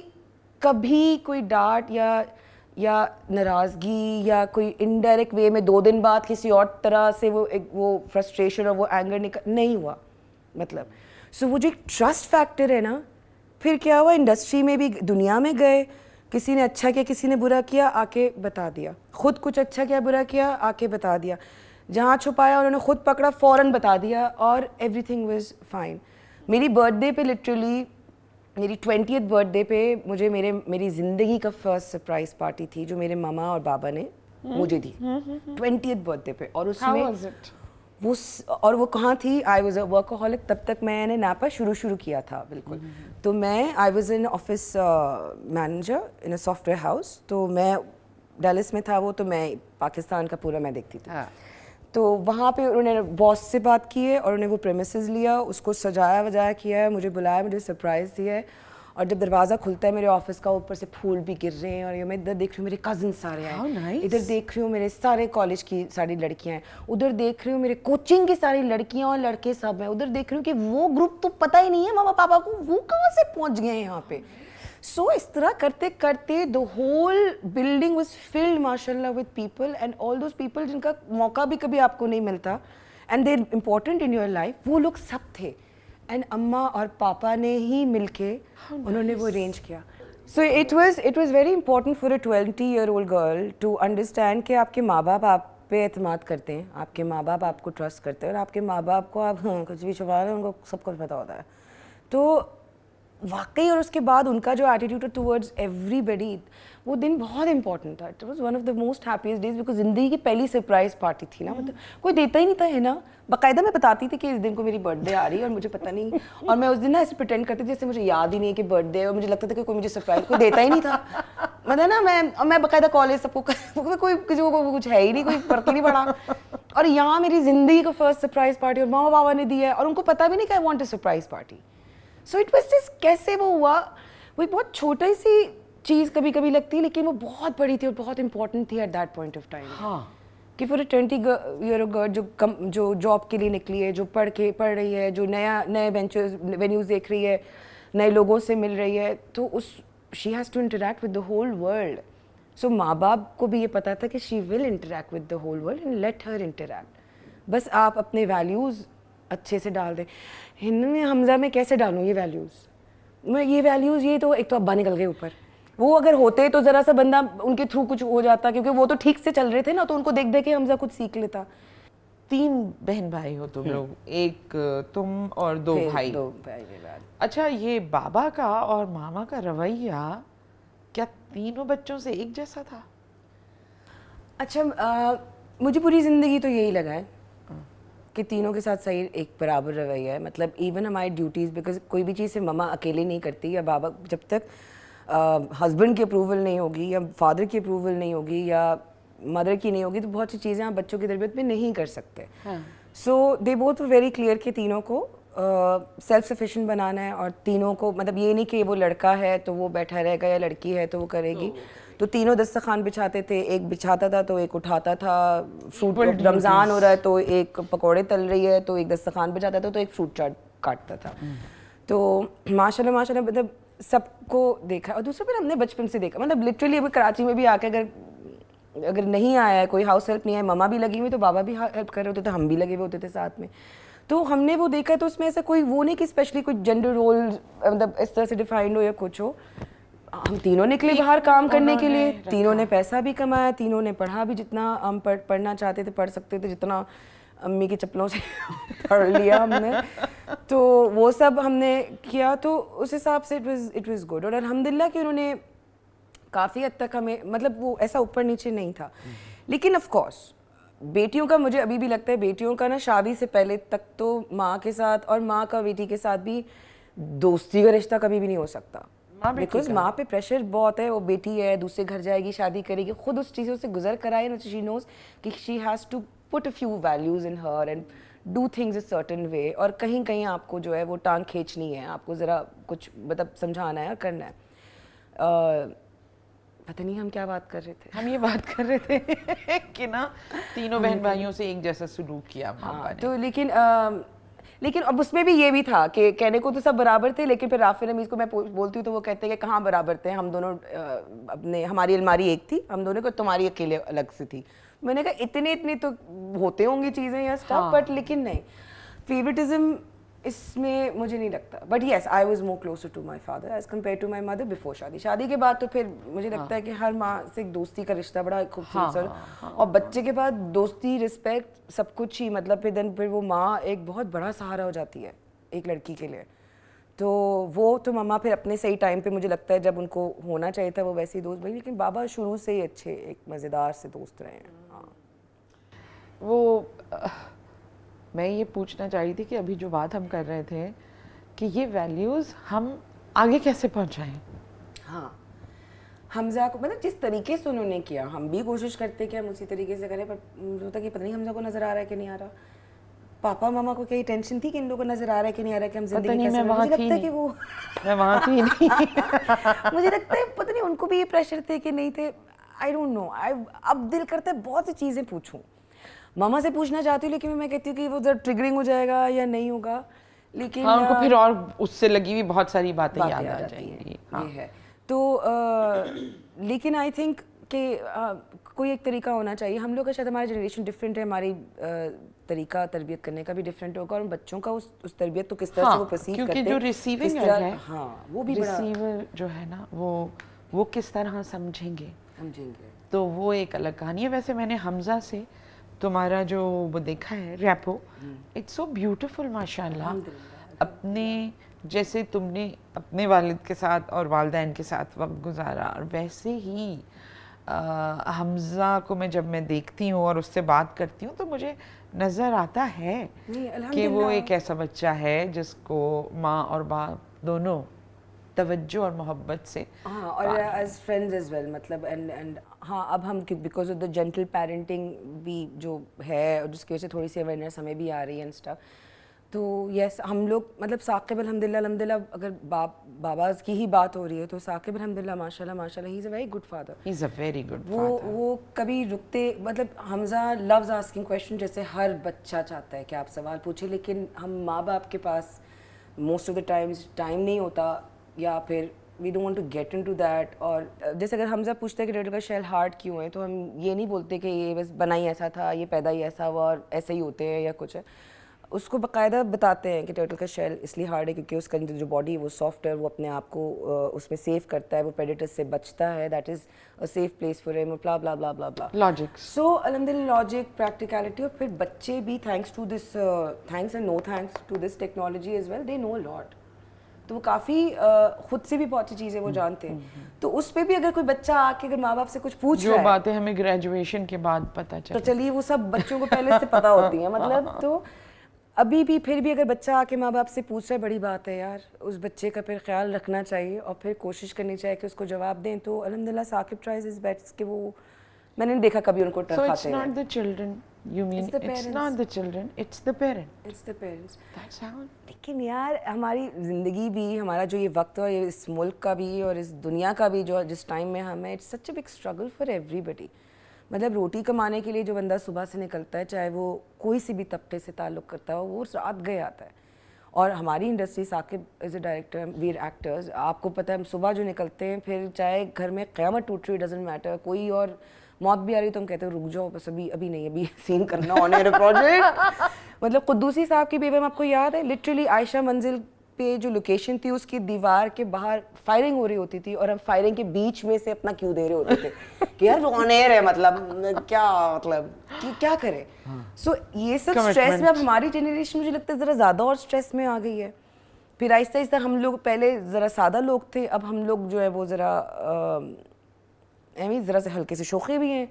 कभी कोई डांट या नाराज़गी या कोई इनडायरेक्ट वे में 2 दिन बाद किसी और तरह से वो फ्रस्ट्रेशन और वो एंगर नहीं हुआ, मतलब सो वो जो एक ट्रस्ट फैक्टर है ना, फिर क्या हुआ इंडस्ट्री में भी, दुनिया में गए, किसी ने अच्छा किया किसी ने बुरा किया आके बता दिया, खुद कुछ अच्छा किया बुरा किया आके बता दिया, जहाँ छुपाया उन्होंने खुद पकड़ा फ़ौरन बता दिया और एवरीथिंग वाज फाइन। मेरी बर्थडे पे लिटरली मेरी 20th बर्थडे पे मेरी ज़िंदगी का फर्स्ट सरप्राइज पार्टी थी जो मेरे मामा और बाबा ने मुझे दी 20th बर्थडे पे, और उसमें वो कहाँ थी, आई वॉज अ वर्कaholic, तब तक मैंने नापा शुरू किया था बिल्कुल। तो मैं I was in office manager in a software house, तो मैं डैलस में था वो, तो मैं पाकिस्तान का पूरा मैं देखती थी। तो वहाँ पे उन्होंने बॉस से बात की है और उन्हें वो प्रेमिसेस लिया, उसको सजाया वजाया किया है, मुझे बुलाया, मुझे सरप्राइज़ दिया है, और जब दरवाज़ा खुलता है मेरे ऑफिस का ऊपर से फूल भी गिर रहे हैं और ये मैं इधर देख रही हूँ मेरे कज़न सारे हैं, इधर देख रही हूँ मेरे सारे कॉलेज की सारी लड़कियाँ हैं, उधर देख रही हूँ मेरे कोचिंग की सारी लड़कियाँ और लड़के सब हैं, उधर देख रही हूँ कि वो ग्रुप तो पता ही नहीं है मामा पापा को, वो कहाँ से पहुँच गए हैं यहाँ पे। सो इस तरह करते करते the whole building was filled माशाल्लाह with people, and all those people जिनका मौका भी कभी आपको नहीं मिलता and they important in your life, वो लोग सब थे, एंड अम्मा और पापा ने ही मिलके उन्होंने वो अरेंज किया। So it was very important for a 20-year-old girl to understand कि आपके माँ बाप आप पे एतमाद करते हैं, आपके माँ बाप आपको ट्रस्ट करते हैं, और आपके माँ बाप को आप कुछ भी छुपा रहे हैं उनको सब कुछ पता होता है। तो वाकई, और उसके बाद उनका जो एटीट्यूड टूवर्ड्स एवरीबडी, वो दिन बहुत इंपॉर्टेंट था। It was one of the most happiest days, because ज़िंदगी की पहली सरप्राइज पार्टी थी ना, मतलब कोई देता ही नहीं था, है ना। बाकायदा मैं बताती थी कि इस दिन को मेरी बर्थडे आ रही है और मुझे पता नहीं, और मैं उस दिन ना ऐसे प्रिटेंड करती थी जैसे मुझे याद ही नहीं है कि बर्थडे है, और मुझे लगता था कि कोई मुझे सरप्राइज कोई देता ही नहीं था, मतलब ना मैं बाकायदा कॉलेज सबको कोई किसी को कुछ है ही नहीं, कोई फर्क ही नहीं पड़ा। और यहाँ मेरी ज़िंदगी का फर्स्ट सरप्राइज पार्टी और मामा बाबा ने दिया है, और उनको पता भी नहीं कि I want a surprise party. So it was just कैसे वो हुआ, वो एक बहुत छोटी सी चीज़ कभी कभी लगती है, लेकिन वो बहुत बड़ी थी और बहुत इंपॉर्टेंट थी at that point of time. हाँ, कि फॉर 20-year-old गर्ल जो जॉब के लिए निकली है, जो पढ़ रही है, जो नए वेन्यूज़ देख रही है, नए लोगों से मिल रही है, तो she has to interact with the whole world, so माँ बाप को भी ये पता था कि she will interact with the whole world and let her interact, बस आप अपने वैल्यूज़ अच्छे से डाल दें। हिंदू में हमजा में कैसे डालूँ ये वैल्यूज़, मैं ये वैल्यूज़, ये तो एक तो अब्बा निकल गए ऊपर, वो अगर होते तो ज़रा सा बंदा उनके थ्रू कुछ हो जाता, क्योंकि वो तो ठीक से चल रहे थे ना, तो उनको देख देख के हमजा कुछ सीख लेता। 3 बहन भाई हो तुम लोग, एक तुम और 2 फिर भाई। 2 भाई के बाद अच्छा, ये बाबा का और मामा का रवैया क्या तीनों बच्चों से एक जैसा था? अच्छा, मुझे पूरी ज़िंदगी तो यही लगा है कि तीनों के साथ सही एक बराबर रवैया है। मतलब इवन हमारी ड्यूटीज़, बिकॉज कोई भी चीज़ से मम्मा अकेले नहीं करती, या बाबा जब तक हस्बैंड की अप्रूवल नहीं होगी या फादर की अप्रूवल नहीं होगी या मदर की नहीं होगी, तो बहुत सी चीज़ें आप बच्चों की तरबियत में नहीं कर सकते। सो दे बोथ वेरी क्लियर कि तीनों को सेल्फ सफिशिएंट बनाना है, और तीनों को मतलब ये नहीं कि वो लड़का है तो वो बैठा रहेगा या लड़की है तो वो करेगी। तो तीनों दस्तरखान बिछाते थे, एक बिछाता था तो एक उठाता था, फ्रूट, रमज़ान हो रहा है तो एक पकौड़े तल रही है तो एक दस्तरखान बिछाता था तो एक फ्रूट चाट काटता था। तो माशाल्लाह माशाल्लाह मतलब सबको देखा। और दूसरा फिर हमने बचपन से देखा, मतलब लिटरली अभी कराची में भी आके अगर नहीं आया है कोई, हाउस हेल्प नहीं है, मम्मा भी लगी हुई तो बाबा भी हेल्प कर रहे होते थे, हम भी लगे हुए होते थे साथ में, तो हमने वो देखा। तो उसमें ऐसा कोई वो नहीं कि स्पेशली कोई जेंडर रोल मतलब इस तरह से डिफाइंड हो या कुछ हो। हम तीनों निकले बाहर काम करने के लिए, तीनों ने पैसा भी कमाया, तीनों ने पढ़ा भी, जितना हम पढ़ना चाहते थे पढ़ सकते थे, जितना अम्मी की चप्पलों से पढ़ लिया हमने, तो वो सब हमने किया। तो उस हिसाब से इट वाज गुड, और अल्हम्दुलिल्लाह कि उन्होंने काफ़ी हद तक हमें, मतलब वो ऐसा ऊपर नीचे नहीं था। लेकिन ऑफ कोर्स बेटियों का, मुझे अभी भी लगता है बेटियों का ना शादी से पहले तक तो माँ के साथ और माँ का बेटी के साथ भी दोस्ती का रिश्ता कभी भी नहीं हो सकता, बिकॉज माँ पे प्रेशर बहुत है। वो बेटी है, दूसरे घर जाएगी, शादी करेगी, खुद उस चीज़ों से गुजर कर आई ना, शी नोज कि she has to put a few values in her and do things a certain way. और कहीं कहीं आपको जो है वो टांग खींचनी है, आपको ज़रा कुछ मतलब समझाना है और करना है। पता नहीं हम क्या बात कर रहे थे। हम ये बात कर रहे थे कि ना तीनों बहन भाइयों से एक जैसा सलूक किया मामा ने। तो लेकिन अब उसमें भी ये भी था कि कहने को तो सब बराबर थे, लेकिन फिर राफिल हमीद को मैं बोलती हूँ तो वो कहते हैं कि कहाँ बराबर थे, हम दोनों अपने, हमारी अलमारी एक थी हम दोनों को, तुम्हारी अकेले अलग से थी। मैंने कहा इतने तो होते होंगी चीज़ें या स्टफ, बट लेकिन नहीं, फेवरेटिज्म इसमें मुझे नहीं लगता। But yes, I was more closer to my father as compare to my mother before shaadi. शादी के बाद तो फिर मुझे लगता है कि हर माँ से एक दोस्ती का रिश्ता बड़ा खूबसूरत, और बच्चे के बाद दोस्ती, रिस्पेक्ट, सब कुछ ही, मतलब फिर वो माँ एक बहुत बड़ा सहारा हो जाती है एक लड़की के लिए। तो वो तो मम्मा फिर अपने सही टाइम पे, मुझे लगता है जब उनको होना चाहिए था वो वैसे ही दोस्त बनी, लेकिन बाबा शुरू से ही अच्छे एक मज़ेदार से दोस्त रहे हैं। हाँ, वो मैं ये पूछना चाह रही थी कि अभी जो बात हम कर रहे थे कि ये वैल्यूज़ हम आगे कैसे पहुंचाएं। हाँ, हमजा को मतलब जिस तरीके से उन्होंने किया, हम भी कोशिश करते कि हम उसी तरीके से करें, पर मुझे होता कि पता नहीं हमजा को नज़र आ रहा है कि नहीं आ रहा। पापा मामा को क्या टेंशन थी कि इन लोगों को नज़र आ रहा है कि नहीं आ रहा है कि हम जिंदगी कैसे, मुझे लगता है कि वो मैं वहाँ थी नहीं। मुझे लगता है पता नहीं उनको भी ये प्रेशर थे कि नहीं थे, आई डोंट नो। अब दिल करता है बहुत सी चीज़ें पूछूं, मामा से पूछना चाहती हूँ, लेकिन मैं कहती हूँ कि वो जरा ट्रिगरिंग हो जाएगा या नहीं होगा, लेकिन हाँ, उनको फिर और उससे लगी हुई बहुत सारी बातें याद आ जाएंगी। हाँ। ये है तो लेकिन आई थिंक कि कोई एक तरीका होना चाहिए। हम लोग का शायद हमारी जनरेशन डिफरेंट है, हमारी तरीका तरबियत करने का भी डिफरेंट होगा, और बच्चों का उस तरबियत तो किस तरह से वो परसीव करते हैं, क्योंकि जो रिसीविंग है, हाँ, वो भी रिसीवर जो है ना, वो किस तरह समझेंगे, तो वो एक अलग कहानी है। वैसे मैंने हमजा से तुम्हारा जो वो देखा है रैपो, इट्स सो ब्यूटीफुल माशाल्लाह। अपने जैसे तुमने अपने वालिद के साथ और वालदैन के साथ वक्त गुजारा, और वैसे ही हमजा को जब मैं देखती हूँ और उससे बात करती हूँ तो मुझे नज़र आता है कि वो एक ऐसा बच्चा है जिसको माँ और बाप दोनों तवज्जो और मोहब्बत से, हाँ, और एज फ्रेंड्स एज वेल, मतलब एंड हाँ, अब हम because of the gentle parenting भी जो है, और जिसकी वजह से थोड़ी सी अवेयरनेस हमें भी आ रही है एंड स्टफ। तो यस, हम लोग मतलब साकिब अल्हम्दुलिल्लाह, अगर बाबा की ही बात हो रही है तो साकिब अल्हम्दुलिल्लाह माशाल्लाह he is a very good father. He is a very good father. वो कभी रुकते, मतलब हमजा लव्स आस्किंग क्वेश्चन, जैसे हर बच्चा चाहता है कि आप सवाल पूछे, लेकिन हम माँ बाप के पास most of the times time नहीं होता, या फिर we don't want to get into that. और जैसे अगर हमजा पूछते हैं कि टर्टल का शेल हार्ड क्यों है, तो हम ये नहीं बोलते कि ये बस बना ही ऐसा था, ये पैदा ही ऐसा हुआ और ऐसे ही होते हैं या कुछ है। उसको बाकायदा बताते हैं कि टर्टल का शेल इसलिए हार्ड है क्योंकि उसका जो बॉडी है वो सॉफ्ट है, वो अपने आप को उसमें सेव करता है, वो प्रेडेटर्स से बचता है, that is a safe place for him, blah blah blah blah blah. Logic. So अल्हम्दुलिल्लाह लॉजिक, प्रैक्टिकलिटी, और फिर बच्चे भी thanks to this, thanks and no thanks to this technology as well, they know a lot. तो वो काफ़ी खुद से भी बहुत सी चीज़ें वो जानते हैं। तो उस पर भी अगर कोई बच्चा आके अगर माँ बाप से कुछ पूछ जो रहा है, बातें हमें ग्रेजुएशन के बाद पता तो चली, चलिए वो सब बच्चों को पहले से पता होती हैं मतलब। तो अभी भी फिर भी अगर बच्चा आके माँ बाप से पूछ रहा है, बड़ी बात है यार, उस बच्चे का फिर ख्याल रखना चाहिए और फिर कोशिश करनी चाहिए कि उसको जवाब दें। तो अल्हम्दुलिल्लाह साकिब ट्राइज हिज बेस्ट कि वो, मैंने नहीं देखा कभी उनको so टरखाते it's not the children, you mean It's the it's parents. not the children, it's the parent. It's the parents. That's how. लेकिन यार हमारी ज़िंदगी भी, हमारा जो ये वक्त है, इस मुल्क का भी और इस दुनिया का भी, जो जिस टाइम में हम हैं, it's such a big struggle for everybody. मतलब रोटी कमाने के लिए जो बंदा सुबह से निकलता है, चाहे वो कोई सी भी तबके से ताल्लुक़ करता है, वो रात गए आता है। और हमारी industry, Saqib as a director, we are actors, आपको पता है हम सुबह जो निकलते हैं, फिर चाहे घर में क़यामत टूट रही, डजंट मैटर, कोई और मौत भी आ रही तो हम कहते हैं रुक जाओ बस, अभी नहीं, अभी सीन करना ऑन एयर प्रोजेक्ट। मतलब कुद्दूसी साहब की बेगम, आपको याद है, लिटरली आयशा मंजिल पे जो लोकेशन थी उसकी दीवार के बाहर फायरिंग हो रही होती थी और हम फायरिंग के बीच में से अपना क्यों दे रहे होते थे कि यार ऑन एयर है, मतलब क्या, मतलब कि क्या करें। सो ये सब स्ट्रेस में अब हमारी जनरेशन मुझे लगता है ज़रा ज़्यादा और स्ट्रेस में आ गई है। फिर आहिस्ता आहिस्ता हम लोग पहले ज़रा सादा लोग थे, अब हम लोग जो है वो ज़रा ज़रा से हल्के से शौक़ी भी हैं,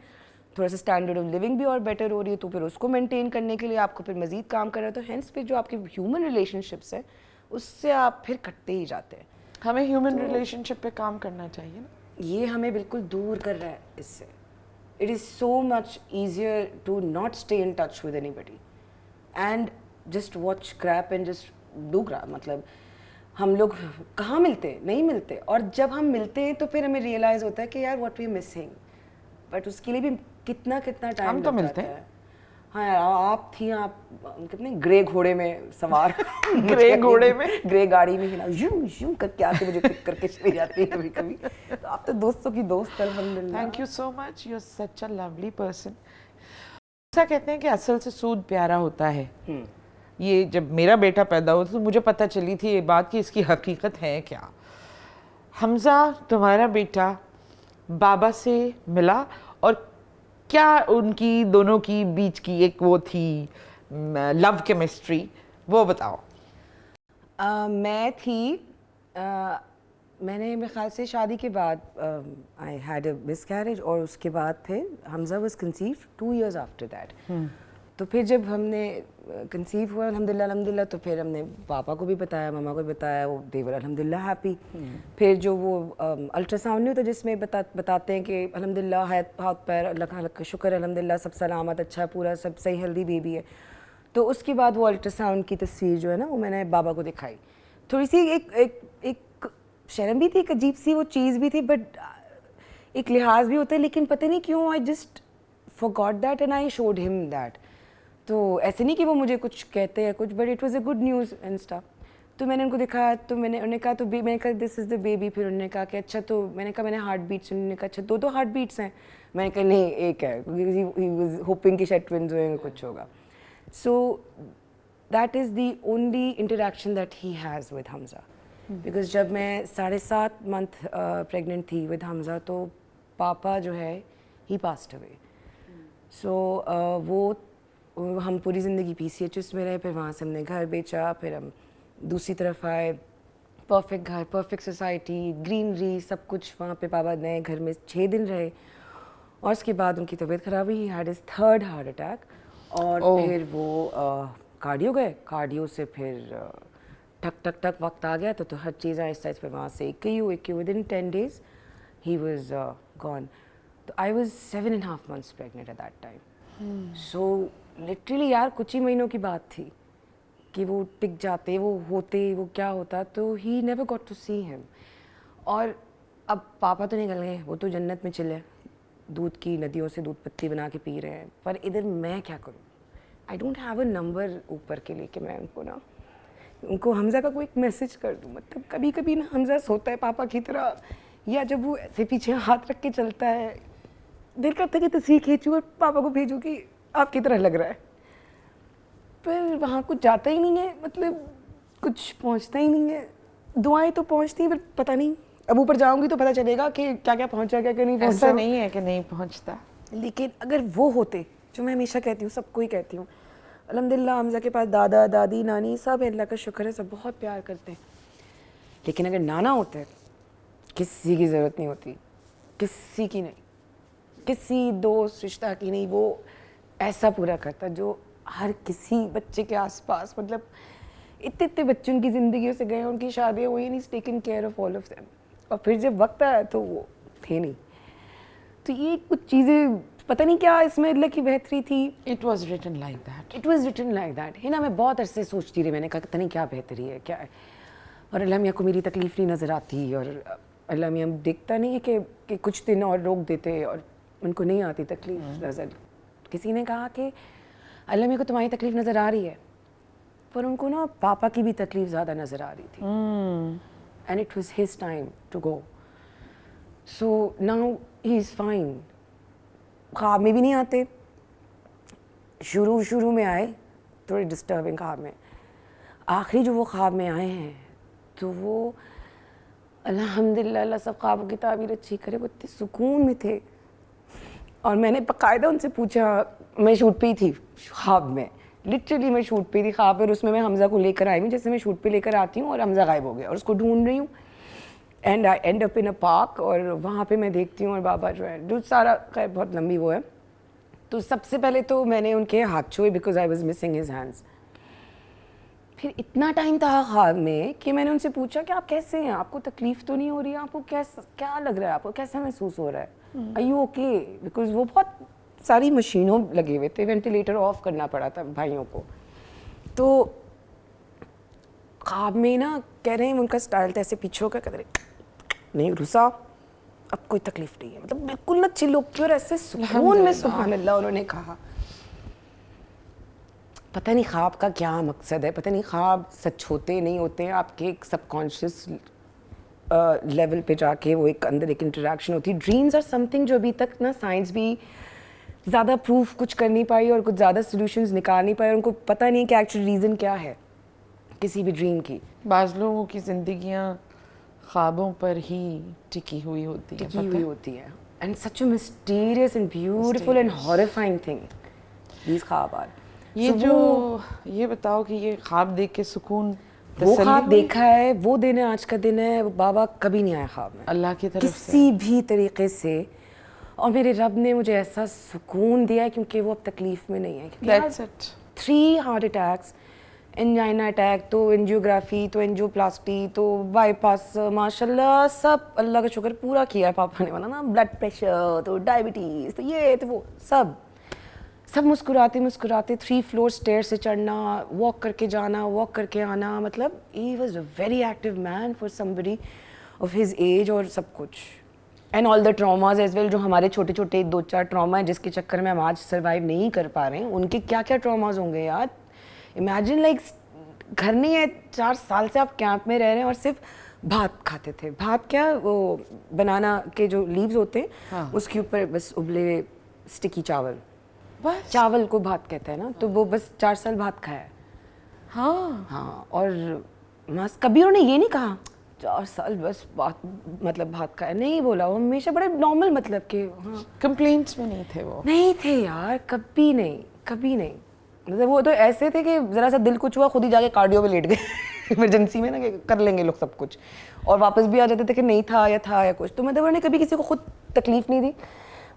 थोड़ा सा स्टैंडर्ड ऑफ लिविंग भी और बेटर हो रही है, तो फिर उसको मेंटेन करने के लिए आपको फिर मज़ीद काम करना है। तो हेंस फिर जो आपके ह्यूमन रिलेशनशिप्स हैं उससे आप फिर कटते ही जाते हैं। हमें ह्यूमन रिलेशनशिप पे काम करना चाहिए ना। ये हमें बिल्कुल दूर कर रहा है इससे। It is so much easier to not stay in touch with anybody and just watch crap and just do crap. मतलब हम लोग कहाँ मिलते, नहीं मिलते, और जब हम मिलते हैं तो फिर हमें रियलाइज़ होता है कि यार what we are missing, but उसके लिए भी कितना टाइम हम तो मिलते हैं। हाँ यार, आप थी, आप कितने ग्रे घोड़े में सवार ग्रे घोड़े में, ग्रे गाड़ी में हिला यूं यूं करके आके मुझे पिक करके चली जाती है कभी कभी। तो आप तो दोस्तों की दोस्त है, अल्हम्दुलिल्लाह। Thank you so much, you are such a lovely person. ऐसा कहते हैं कि असल से सूद प्यारा होता है। ये जब मेरा बेटा पैदा हुआ तो मुझे पता चली थी ये बात कि इसकी हकीकत है क्या। हमजा, तुम्हारा बेटा बाबा से मिला और क्या उनकी दोनों की बीच की एक वो थी लव केमिस्ट्री, वो बताओ। मैं थी, मैंने मेरे ख्याल से शादी के बाद आई हैड अ मिसकैरेज, और उसके बाद फिर Hamza was conceived 2 years after that. तो फिर जब हमने कंसीव हुआ अल्हम्दुलिल्लाह, तो फिर हमने पापा को भी बताया, मामा को भी बताया, वो दे वर अल्हम्दुलिल्लाह हैप्पी। फिर जो वो अल्ट्रासाउंड नहीं होता जिसमें बताते हैं कि अल्हम्दुलिल्लाह हाथ पैर अल्लाह का शुक्र है, अल्हम्दुलिल्लाह सब सलामत, अच्छा पूरा सब सही, हेल्दी बेबी है। तो उसके बाद वो अल्ट्रासाउंड की तस्वीर जो है ना, वो मैंने बाबा को दिखाई। थोड़ी सी एक शर्म भी थी, एक अजीब सी वो चीज़ भी थी, बट एक लिहाज भी होता है, लेकिन पता नहीं क्यों I just forgot that and I showed him that. तो ऐसे नहीं कि वो मुझे कुछ कहते हैं कुछ, but it was a good news and stuff. तो मैंने उनको दिखाया, तो उन्होंने कहा, तो मैंने कहा दिस इज़ द बेबी। फिर उन्होंने कहा कि अच्छा, तो मैंने कहा मैंने हार्ट बीट्स, उन्होंने कहा अच्छा 2 हार्ट बीट्स हैं। मैंने कहा नहीं, एक है, ही वाज होपिंग कि शायद ट्विन्स होंगे, कुछ होगा। So that is the only interaction that he has with Hamza. Because जब मैं 7.5 month प्रेगनेंट थी विद हमजा, तो पापा जो है ही पास्ट अवे। सो वो हम पूरी ज़िंदगी PCHS में रहे, फिर वहाँ से हमने घर बेचा, फिर हम दूसरी तरफ आए, परफेक्ट घर, परफेक्ट सोसाइटी, ग्रीनरी, सब कुछ वहाँ पे। पापा नए घर में 6 दिन रहे और उसके बाद उनकी तबीयत ख़राब हुई, had his 3rd heart attack. और फिर वो कार्डियो गए, कार्डियो से फिर टक वक्त आ गया, तो हर चीज़ आहिस्ता आहिस्ता वहाँ से एक ही within 10 days he was gone. तो I was 7.5 months pregnant at that time. So literally यार कुछ ही महीनों की बात थी कि वो टिक जाते, वो होते, वो क्या होता। तो he never got to see him. और अब पापा तो निकल गए, वो तो जन्नत में चिल्ले, दूध की नदियों से दूध पत्ती बना के पी रहे हैं, पर इधर मैं क्या करूँ? I don't have a number ऊपर के लिए कि मैं उनको ना उनको हमजा का कोई एक मैसेज कर दूँ। मतलब कभी कभी ना हमजा सोता है पापा की तरह, या जब वो ऐसे पीछे हाथ रख के चलता है, दिल करता है कि तस्वीर खींचूँ और पापा को भेजूँ कि आपकी तरह लग रहा है, पर वहाँ कुछ जाता ही नहीं है, मतलब कुछ पहुँचता ही नहीं है। दुआएं तो पहुँचती हैं, पर पता नहीं, अब ऊपर जाऊँगी तो पता चलेगा कि क्या क्या पहुँचा, क्या क्या नहीं पहुँचा। ऐसा नहीं है कि नहीं पहुंचता। लेकिन अगर वो होते, जो मैं हमेशा कहती हूँ, सबको ही कहती हूँ, अल्हम्दुलिल्लाह हमजा के पास दादा दादी नानी सब है, अल्लाह का शुक्र है, सब बहुत प्यार करते हैं। लेकिन अगर नाना होते, किसी की ज़रूरत नहीं होती, किसी की नहीं, किसी दोस्त रिश्ता की नहीं, वो ऐसा पूरा करता जो हर किसी बच्चे के आसपास, मतलब इतने इतने बच्चे उनकी ज़िंदगियों से गए, उनकी शादियाँ हुई, नहीं taken care of all of them, और फिर जब वक्त आया तो वो थे नहीं। तो ये कुछ चीज़ें पता नहीं क्या इसमें अल्लाह की बेहतरी थी। It was written like that. It was written like that है ना। मैं बहुत अरसे सोचती रही, मैंने कहा पता नहीं क्या बेहतरी है, क्या है, और अल्लाह मियाँ को मेरी तकलीफ़ नहीं नज़र आती, और अल्लाह मियाँ देखता नहीं है कि कुछ दिन और रोक देते और उनको नहीं आती तकलीफ़ नज़र। किसी ने कहा कि अल्लाह मियाँ को तुम्हारी तकलीफ़ नज़र आ रही है, पर उनको ना पापा की भी तकलीफ़ ज़्यादा नज़र आ रही थी, and it was his time to go, so now he is fine. ख्वाब में भी नहीं आते, शुरू में आए थोड़े डिस्टर्बिंग ख्वाब में, आखिरी जो वो ख्वाब में आए हैं तो वो अल्हम्दुलिल्लाह, अल्लाह सब ख्वाबों की ताबीर अच्छी करे, वो इतने सुकून में थे। और मैंने बाकायदा उनसे पूछा, मैं शूट पे ही थी ख्वाब में, लिटरली मैं शूट पे थी ख्वाब, और उसमें मैं हमजा को लेकर आई हूँ, जैसे मैं शूट पे लेकर आती हूँ और हमजा गायब हो गया और उसको ढूंढ रही हूँ, and I and up in a park, और वहाँ पे मैं देखती हूँ और बाबा जो है, जो सारा खैर बहुत लंबी वो है, तो सबसे पहले तो मैंने उनके हाथ छुए because I was missing his hands. फिर इतना टाइम था ख्वाब में कि मैंने उनसे पूछा कि आप कैसे हैं, आपको तकलीफ़ तो नहीं हो रही है, आपको क्या लग रहा है, आपको कैसा महसूस हो रहा है, आर यू ओके, बिकॉज वो बहुत सारी मशीनों लगे हुए थे, वेंटिलेटर ऑफ करना पड़ा था भाइयों को। तो ख्वाब में ना कह रहे हैं, उनका स्टाइल था ऐसे पीछे होकर, कह रहे नहीं रुसा, अब कोई तकलीफ नहीं है, मतलब बिल्कुल ना चिल होकर, और ऐसे सुकून में सुभान अल्लाह उन्होंने कहा। पता नहीं ख्वाब का क्या मकसद है, पता नहीं ख्वाब सच होते नहीं होते हैं, आपके एक सबकॉन्शियस लेवल पे जाके वो एक अंदर एक इंटरेक्शन होती है। ड्रीम्स आर समथिंग जो अभी तक ना साइंस भी ज़्यादा प्रूफ कुछ कर नहीं पाई और कुछ ज़्यादा सोल्यूशंस निकाल नहीं पाए, उनको पता नहीं कि एक्चुअल रीज़न क्या है किसी भी ड्रीम की। बाज़ लोगों की ज़िंदगियाँ ख्वाबों पर ही टिकी हुई होती है, and such a mysterious and beautiful and horrifying thing these ख्वाब आर। ये जो ये बताओ कि ये ख्वाब देख के सुकून, वो ख्वाब देखा है, वो दिन है, आज का दिन है, बाबा कभी नहीं आया ख्वाब में अल्लाह की तरफ किसी भी तरीके से, और मेरे रब ने मुझे ऐसा सुकून दिया है क्योंकि वो अब तकलीफ में नहीं है। That's it. 3 heart attacks, angina attack, तो एंजियोग्राफी, तो एंजियोप्लास्टी, तो बाईपास, माशाल्लाह सब अल्लाह का शुक्र पूरा किया है पापा ने, वाला ना ब्लड प्रेशर, तो डायबिटीज़, तो ये तो वो सब मुस्कुराते मुस्कुराते 3 फ्लोर स्टेयर से चढ़ना, वॉक करके जाना, वॉक करके आना, मतलब he was a very active man for somebody of his age, और सब कुछ, and all the traumas as well, जो हमारे छोटे छोटे 2-4 ट्रॉमा हैं जिसके चक्कर में हम आज सर्वाइव नहीं कर पा रहे हैं, उनके क्या क्या ट्रॉमाज होंगे यार। इमेजिन लाइक घर नहीं है, 4 साल से आप कैंप में रह रहे हैं और सिर्फ भात खाते थे, भात क्या, वो बनाना के जो लीव्स होते हैं, हाँ। उसके ऊपर बस उबले स्टिकी चावल, बस चावल को भात कहते हैं ना, तो वो बस 4 साल भात खाया है। हाँ, और मस्त कभी उन्होंने ये नहीं कहा 4 साल बस बात, मतलब भात खाया, नहीं बोला, वो हमेशा बड़े नॉर्मल, मतलब कि हाँ, कंप्लेंट्स में नहीं थे वो, नहीं थे यार, कभी नहीं, मतलब वो तो ऐसे थे कि ज़रा सा दिल कुछ हुआ खुद ही जाके कार्डियो में लेट गए इमरजेंसी में ना, कि कर लेंगे लोग सब कुछ, और वापस भी आ जाते थे कि नहीं था या कुछ, तो मतलब उन्होंने कभी किसी को खुद तकलीफ़ नहीं दी।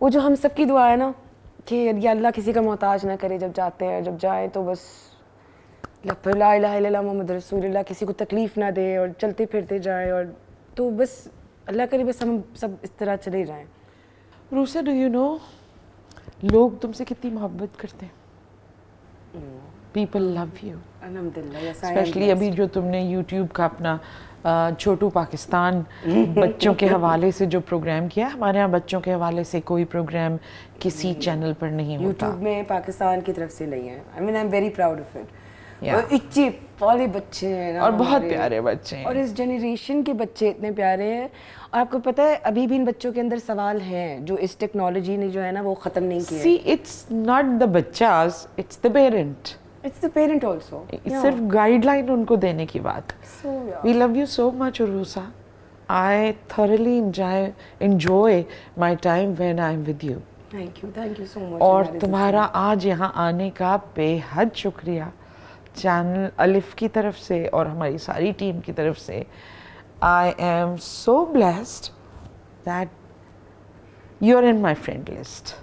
वो जो हम सब की दुआ है ना कि या अल्लाह किसी का मोहताज ना करे, जब जाते हैं, जब जाएँ तो बस ला इलाहा इल्लल्लाह मुहम्मद रसूलुल्लाह, किसी को तकलीफ़ ना दे और चलते फिरते जाए, और तो बस अल्लाह करे बस हम सब इस तरह चले जाएं। रूसा, डू यू नो लोग तुमसे कितनी मोहब्बत करते हैं, पीपल लव यू अल्हम्दुलिल्लाह, स्पेशली अभी जो तुमने यूट्यूब का अपना छोटू पाकिस्तान बच्चों के हवाले से जो प्रोग्राम किया, हमारे यहाँ बच्चों के हवाले से कोई प्रोग्राम किसी चैनल पर नहीं होता, यूट्यूब में पाकिस्तान की तरफ से नहीं है। I mean I am very proud of it. Yeah. और इच्ची वाले बच्चे हैं ना और बहुत हमारे। प्यारे बच्चे हैं। और इस जनरेशन के बच्चे इतने प्यारे हैं। और आपको पता है अभी भी इन बच्चों के अंदर सवाल हैं जो इस टेक्नोलॉजी ने जो है ना वो ख़त्म नहीं किया। See, it's not the बच्चास, it's the parent. It's the parent also. सिर्फ गाइडलाइन उनको देने की बात। So, We love you so much, Urusa. I thoroughly enjoy my time when I'm with you. Thank you so much. और तुम्हारा आज यहाँ आने का बेहद शुक्रिया चैनल अलिफ की तरफ से और हमारी सारी टीम की तरफ से। I am so blessed that you're in my friend list.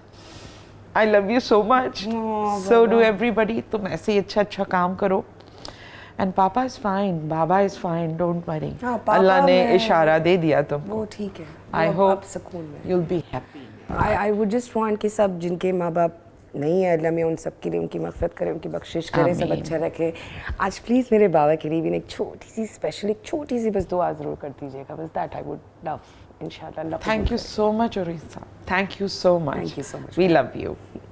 I love you so much. So do everybody. तुम ऐसे ही अच्छा काम करो। And Papa is fine, Baba is fine. Don't worry. हाँ, पापा अल्लाह ने मैं- इशारा दे दिया तुमको। वो ठीक है। I वो hope अब सुकून में। you'll be happy. I would just want कि सब जिनके माँ बाप नहीं है अल्लाह में उन सब के लिए उनकी मग़फ़िरत करे, उनकी बख्शिश करे, सब आमीन। अच्छा रखे। आज प्लीज़ मेरे बाबा के लिए भी एक छोटी सी स्पेशल एक छोटी सी बस दुआ ज़रूर कर दीजिएगा। बस दैट आई वुड लव इंशाल्लाह। Thank you so much, Orisa. Thank you so much. Thank you so much. We love you.